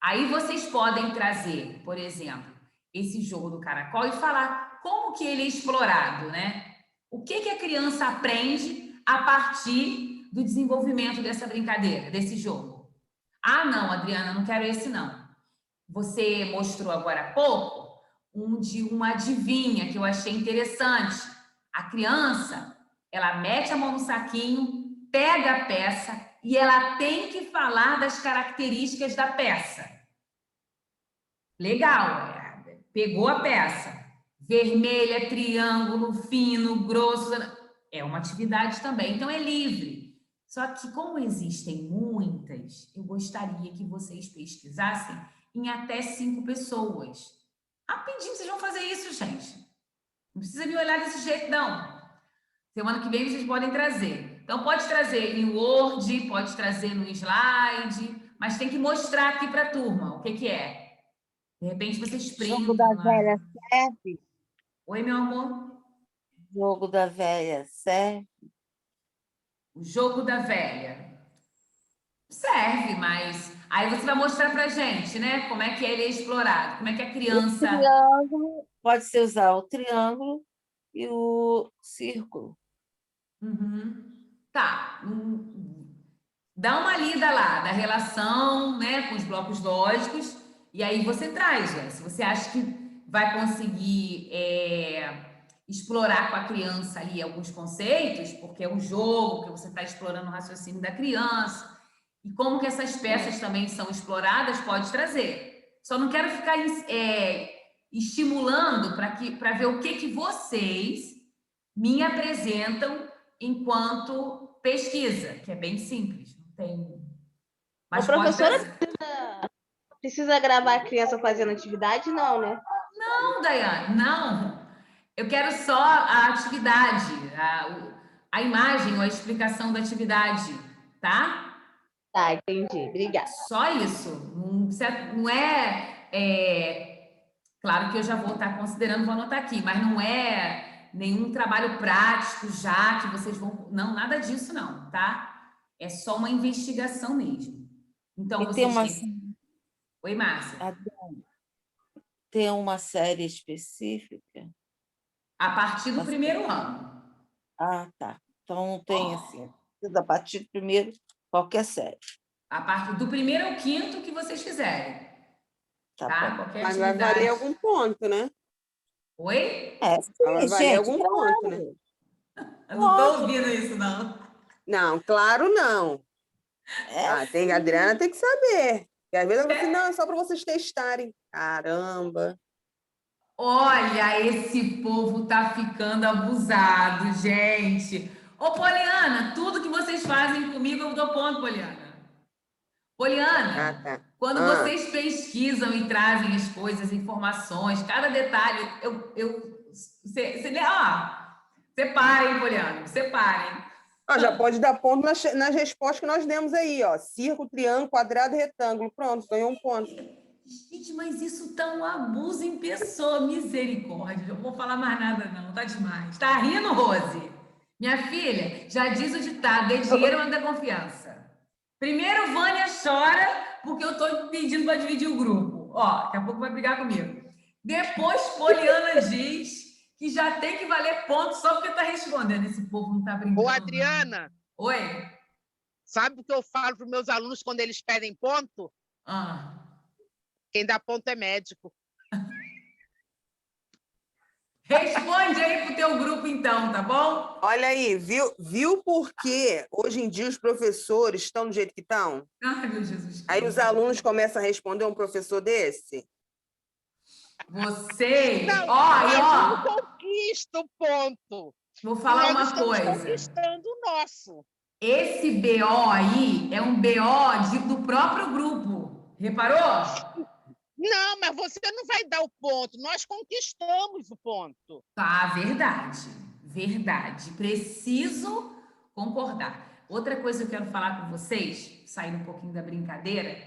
Aí vocês podem trazer, por exemplo, esse jogo do caracol e falar como que ele é explorado, né? O que que a criança aprende a partir do desenvolvimento dessa brincadeira, desse jogo? Ah, não, Adriana, não quero esse não. Você mostrou agora há pouco um de uma adivinha que eu achei interessante. A criança, ela mete a mão no saquinho, pega a peça e ela tem que falar das características da peça. Legal, pegou a peça. Vermelha, triângulo, fino, grosso. É uma atividade também, então é livre. Só que como existem muitas, eu gostaria que vocês pesquisassem em até 5 pessoas. Rapidinho, vocês vão fazer isso, gente. Não precisa me olhar desse jeito, não. Semana que vem vocês podem trazer. Então, pode trazer em Word, pode trazer no slide, mas tem que mostrar aqui para a turma o que que é. De repente, vocês printam. Jogo da velha serve? Oi, meu amor? Jogo da velha serve? O jogo da velha. Serve, mas aí você vai mostrar pra gente, né? Como é que ele é explorado, como é que a criança... O triângulo, pode-se usar o triângulo e o círculo. Uhum. Tá. Dá uma lida lá da relação, né, com os blocos lógicos e aí você traz, né? Se você acha que vai conseguir explorar com a criança ali alguns conceitos, porque é um jogo que você está explorando o raciocínio da criança, e como que essas peças também são exploradas, pode trazer. Só não quero ficar estimulando para ver o que vocês me apresentam enquanto pesquisa, que é bem simples, não tem... Mas a professora precisa gravar a criança fazendo atividade, não, né? Não, Daiane, não. Eu quero só a atividade, a imagem ou a explicação da atividade, tá? Tá, entendi. Obrigada. Só isso. Não é... Claro que eu já vou estar considerando, vou anotar aqui, mas não é nenhum trabalho prático já que vocês vão... Não, nada disso não, tá? É só uma investigação mesmo. Então, vocês têm... Oi, Márcia. Adriana, tem uma série específica? A partir do primeiro ano. Ah, tá. Então não tem assim. A partir do primeiro, qualquer série. A partir do primeiro ao quinto que vocês fizerem. Tá? Qualquer Mas vai atividade. valer algum ponto, né? Oi? Vai valer algum ponto, né? Eu não estou ouvindo isso, não. Não, claro não. A Adriana tem que saber. E às vezes ela fala assim, não, é só para vocês testarem. Caramba. Olha, esse povo tá ficando abusado, gente. Ô, Poliana, tudo que vocês fazem comigo, eu dou ponto, Poliana. Poliana, quando vocês pesquisam e trazem as coisas, informações, cada detalhe, separem, Poliana, separem. Já pode dar ponto nas respostas que nós demos aí, ó. Círculo, triângulo, quadrado e retângulo. Pronto, ganhou um ponto. Gente, mas isso tá um abuso em pessoa, misericórdia. Não vou falar mais nada, não, tá demais. Tá rindo, Rose? Minha filha, já diz o ditado, dê dinheiro, mas dê confiança. Primeiro, Vânia chora porque eu tô pedindo para dividir o grupo. Ó, daqui a pouco vai brigar comigo. Depois, Poliana diz que já tem que valer ponto só porque tá respondendo. Esse povo não tá brincando. Ô, Adriana. Não. Oi. Sabe o que eu falo para os meus alunos quando eles pedem ponto? Quem dá ponto é médico. Responde aí pro teu grupo, então, tá bom? Olha aí, viu por que hoje em dia os professores estão do jeito que estão? Ai, meu Jesus. Aí os alunos começam a responder um professor desse? Vocês... Não, ó. Conquista o ponto. Vou falar uma coisa. Conquistando o nosso. Esse BO aí é um BO do próprio grupo. Reparou? Não, mas você não vai dar o ponto. Nós conquistamos o ponto. Tá, verdade. Verdade. Preciso concordar. Outra coisa que eu quero falar com vocês, saindo um pouquinho da brincadeira,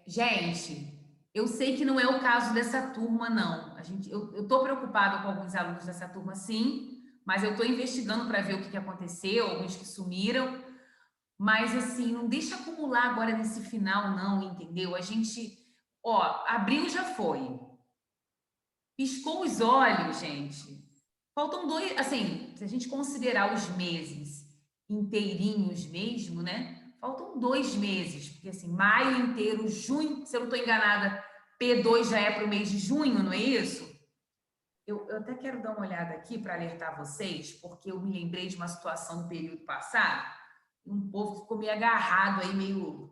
Gente, eu sei que não é o caso dessa turma, não. Eu estou preocupada com alguns alunos dessa turma, sim, mas eu estou investigando para ver o que aconteceu, alguns que sumiram. Mas, assim, não deixa acumular agora nesse final, não, entendeu? Abril já foi. Piscou os olhos, gente. Faltam 2, assim, se a gente considerar os meses inteirinhos mesmo, né? Faltam 2 meses, porque assim, maio inteiro, junho, se eu não estou enganada, P2 já é para o mês de junho, não é isso? Eu até quero dar uma olhada aqui para alertar vocês, porque eu me lembrei de uma situação no período passado, um povo ficou meio agarrado aí, meio...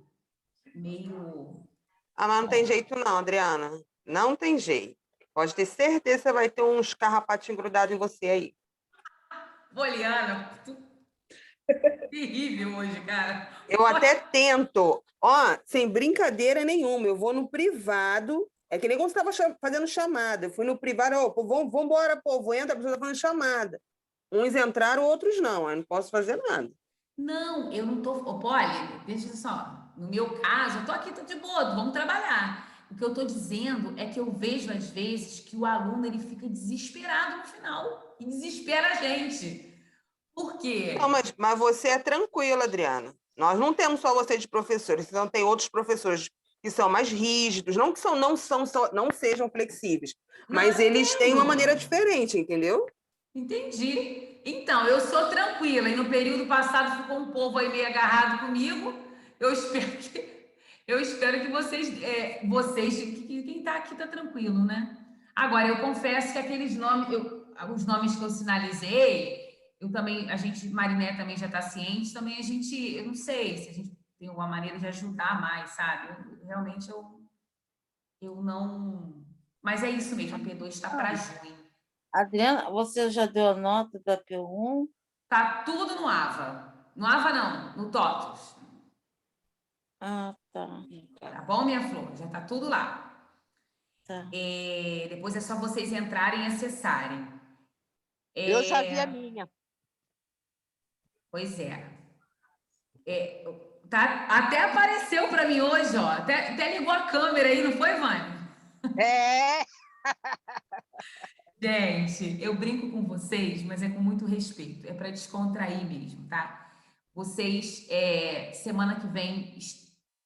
Ah, mas não tem jeito não, Adriana. Não tem jeito. Pode ter certeza que você vai ter uns carrapatinhos grudados em você aí. Poliana, terrível hoje, cara. Eu até tento. Sem brincadeira nenhuma. Eu vou no privado. É que nem quando você estava fazendo chamada. Eu fui no privado. Vamos embora, povo. Entra, a pessoa está fazendo chamada. Uns entraram, outros não. Eu não posso fazer nada. Não, eu não tô... Poli, deixa só. No meu caso, eu tô aqui, tô de boa, vamos trabalhar. O que eu tô dizendo é que eu vejo, às vezes, que o aluno ele fica desesperado no final. E desespera a gente. Por quê? Não, mas você é tranquila, Adriana. Nós não temos só você de professores, então tem outros professores que são mais rígidos, não que não sejam flexíveis, mas eles têm uma maneira diferente, entendeu? Entendi. Então, eu sou tranquila, e no período passado ficou um povo aí meio agarrado comigo. Eu espero que vocês, quem está aqui está tranquilo, né? Agora, eu confesso que aqueles nomes, os nomes que eu sinalizei, Mariné também já está ciente, também eu não sei se a gente tem alguma maneira de ajudar mais, sabe? Realmente eu não... Mas é isso mesmo, a P2 está para junho. Adriana, você já deu a nota da P1? Tá tudo no AVA. No AVA não, no TOTUS. Ah, tá. Tá bom, minha flor? Já tá tudo lá. Tá. Depois é só vocês entrarem e acessarem. Eu já vi a minha. Pois é. Até apareceu para mim hoje, ó. Até ligou a câmera aí, não foi, Vânia? É! Gente, eu brinco com vocês, mas é com muito respeito. É para descontrair mesmo, tá? Vocês, semana que vem,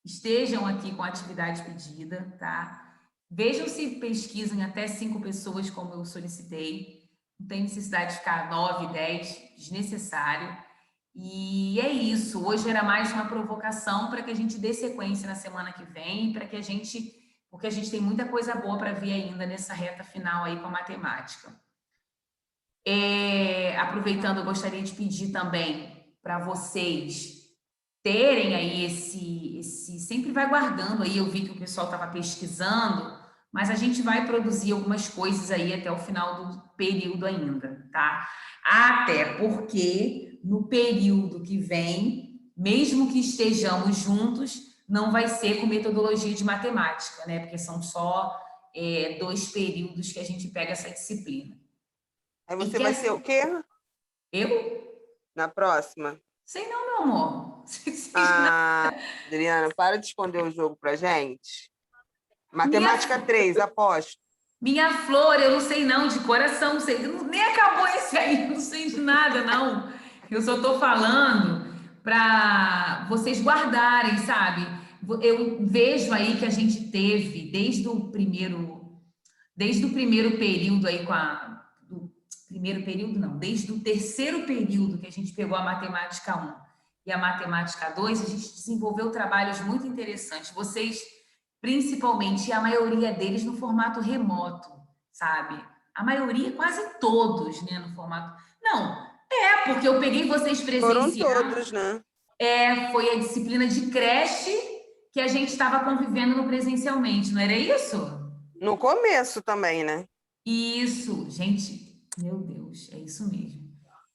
estejam aqui com a atividade pedida, tá? Vejam se pesquisam até 5 pessoas, como eu solicitei. Não tem necessidade de ficar 9, 10, desnecessário. E é isso. Hoje era mais uma provocação para que a gente dê sequência na semana que vem, porque a gente tem muita coisa boa para vir ainda nessa reta final aí com a matemática. Aproveitando, eu gostaria de pedir também para vocês terem aí sempre vai guardando aí, eu vi que o pessoal estava pesquisando, mas a gente vai produzir algumas coisas aí até o final do período ainda, tá? Até porque no período que vem, mesmo que estejamos juntos, não vai ser com metodologia de matemática, né? Porque são só 2 períodos que a gente pega essa disciplina. Aí você vai ser o quê? Eu? Na próxima? Sei não, meu amor. Adriana, para de esconder o jogo pra gente. Matemática 3, aposto. Minha flor, eu não sei não, de coração, não sei. Nem acabou esse aí, não sei de nada, não. Eu só estou falando para vocês guardarem, sabe? Eu vejo aí que a gente teve, desde o primeiro período aí desde o terceiro período que a gente pegou a matemática 1 e a matemática 2, a gente desenvolveu trabalhos muito interessantes. Vocês, principalmente, a maioria deles no formato remoto, sabe? A maioria, quase todos, né, no formato... Não, porque eu peguei vocês presenciais. Foram todos, né? Foi a disciplina de creche que a gente estava convivendo no presencialmente, não era isso? No começo também, né? Isso, gente, meu Deus, é isso mesmo.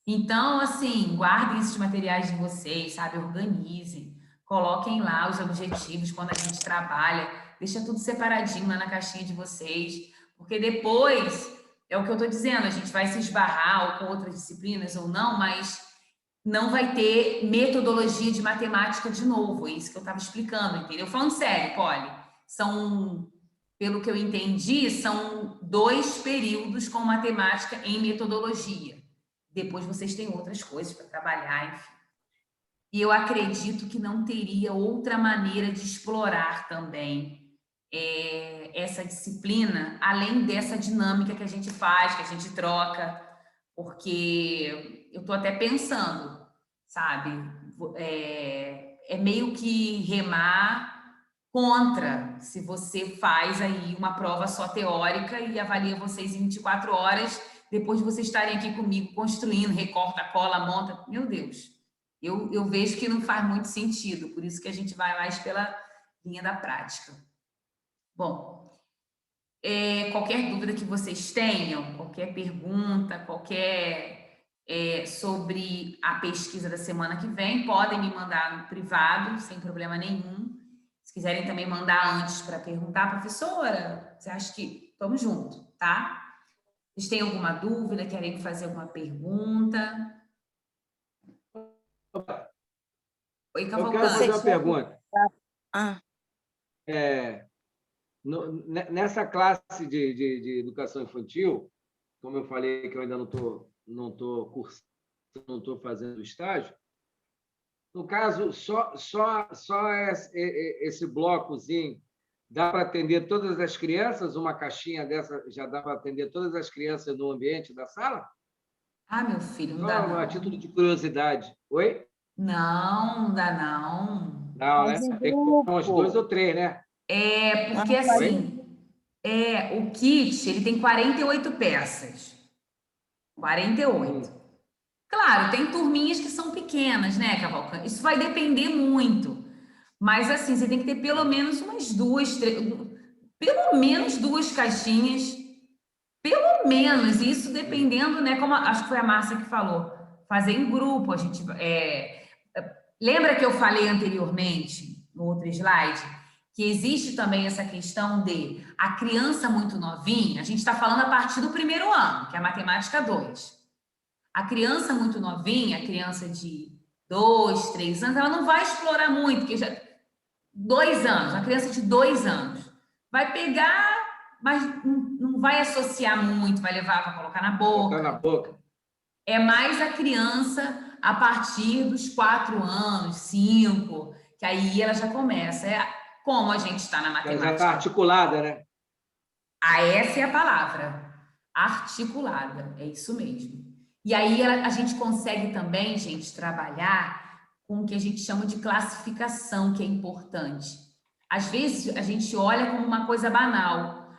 Então, assim, guardem esses materiais de vocês, sabe? Organizem, coloquem lá os objetivos quando a gente trabalha, deixa tudo separadinho lá na caixinha de vocês, porque depois, é o que eu estou dizendo, a gente vai se esbarrar ou com outras disciplinas ou não, mas não vai ter metodologia de matemática de novo. É isso que eu estava explicando, entendeu? Falando sério, Polly, pelo que eu entendi, são 2 períodos com matemática em metodologia. Depois vocês têm outras coisas para trabalhar, enfim. E eu acredito que não teria outra maneira de explorar também essa disciplina, além dessa dinâmica que a gente faz, que a gente troca, porque eu estou até pensando, sabe? É meio que remar contra, se você faz aí uma prova só teórica e avalia vocês em 24 horas, depois de vocês estarem aqui comigo construindo, recorta, cola, monta. Meu Deus, eu vejo que não faz muito sentido, por isso que a gente vai mais pela linha da prática. Bom, qualquer dúvida que vocês tenham, qualquer pergunta, sobre a pesquisa da semana que vem, podem me mandar no privado, sem problema nenhum. Se quiserem também mandar antes para perguntar, professora, você acha que... Estamos juntos, tá? Vocês têm alguma dúvida, querem fazer alguma pergunta? Oi, Eu quero fazer uma pergunta. Nessa classe de educação infantil, como eu falei que eu ainda não estou cursando, não estou fazendo estágio, no caso, só esse blocozinho dá para atender todas as crianças? Uma caixinha dessa já dá para atender todas as crianças no ambiente da sala? Ah, meu filho, não dá não. A título de curiosidade. Oi? Não dá não. Não, né? Tem que ter uns 2 ou 3, né? Porque assim, o kit, ele tem 48 peças. 48. Claro, tem turminhas que são pequenas, né, Cavalcante? Isso vai depender muito. Mas, assim, você tem que ter pelo menos umas 2, 3... Pelo menos 2 caixinhas. Pelo menos. Isso dependendo, né? Como acho que foi a Márcia que falou. Fazer em grupo. A gente... Lembra que eu falei anteriormente, no outro slide, que existe também essa questão de a criança muito novinha, a gente está falando a partir do 1º ano, que é a matemática 2. A criança muito novinha, a criança de 2, 3 anos, ela não vai explorar muito, porque já 2 anos, a criança de 2 anos vai pegar, mas não vai associar muito, vai levar para colocar na boca. Colocar na boca. É mais a criança a partir dos 4 anos, 5, que aí ela já começa. Como a gente está na matemática. Já está articulada, né? Essa é a palavra. Articulada. É isso mesmo. E aí a gente consegue também, gente, trabalhar com o que a gente chama de classificação, que é importante. Às vezes a gente olha como uma coisa banal.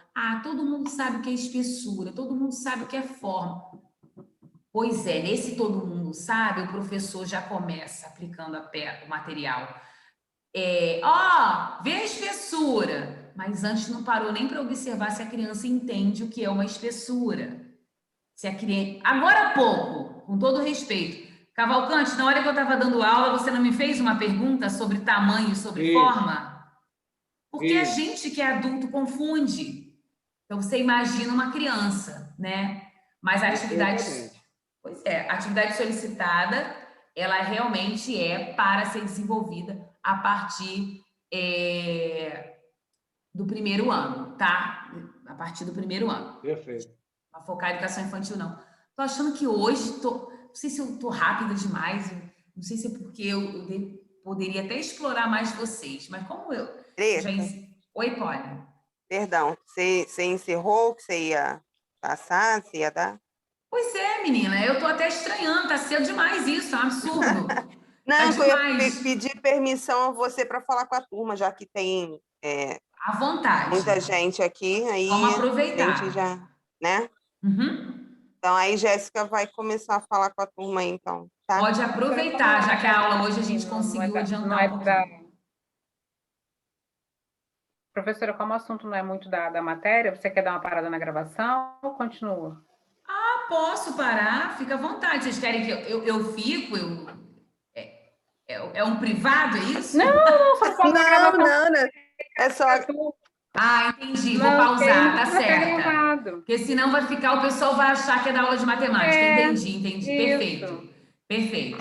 Todo mundo sabe o que é espessura, todo mundo sabe o que é forma. Pois é, nesse todo mundo sabe, o professor já começa aplicando o material. Vê a espessura, mas antes não parou nem para observar se a criança entende o que é uma espessura. Agora há pouco, com todo respeito, Cavalcante, na hora que eu estava dando aula, você não me fez uma pergunta sobre tamanho e sobre forma? Porque a gente que é adulto confunde. Então, você imagina uma criança, né? Mas a atividade... a atividade solicitada, ela realmente é para ser desenvolvida a partir do 1º ano, tá? A partir do 1º ano. Perfeito. Não focar em educação infantil, não. Tô achando que hoje, não sei se eu tô rápida demais, não sei se é porque eu poderia até explorar mais vocês, mas como eu já... Oi, Polly. Perdão, você encerrou o que você ia passar, você ia dar? Pois é, menina, eu tô até estranhando, tá cedo demais isso, é um absurdo. Não, eu ia pedir permissão a você para falar com a turma, já que tem à vontade. Muita gente aqui, aí vamos aproveitar. A gente já, né? Uhum. Então, aí Jéssica vai começar a falar com a turma aí, então. Tá? Pode aproveitar, já que a aula hoje a gente conseguiu adiantar um pouquinho. Professora, como o assunto não é muito da matéria, você quer dar uma parada na gravação ou continua? Posso parar, fica à vontade. Vocês querem que eu fico? É um privado, é isso? Não, só pode não. É só... entendi. Vou pausar, tá certo. Porque senão vai ficar, o pessoal vai achar que é da aula de matemática. Entendi. Isso. Perfeito.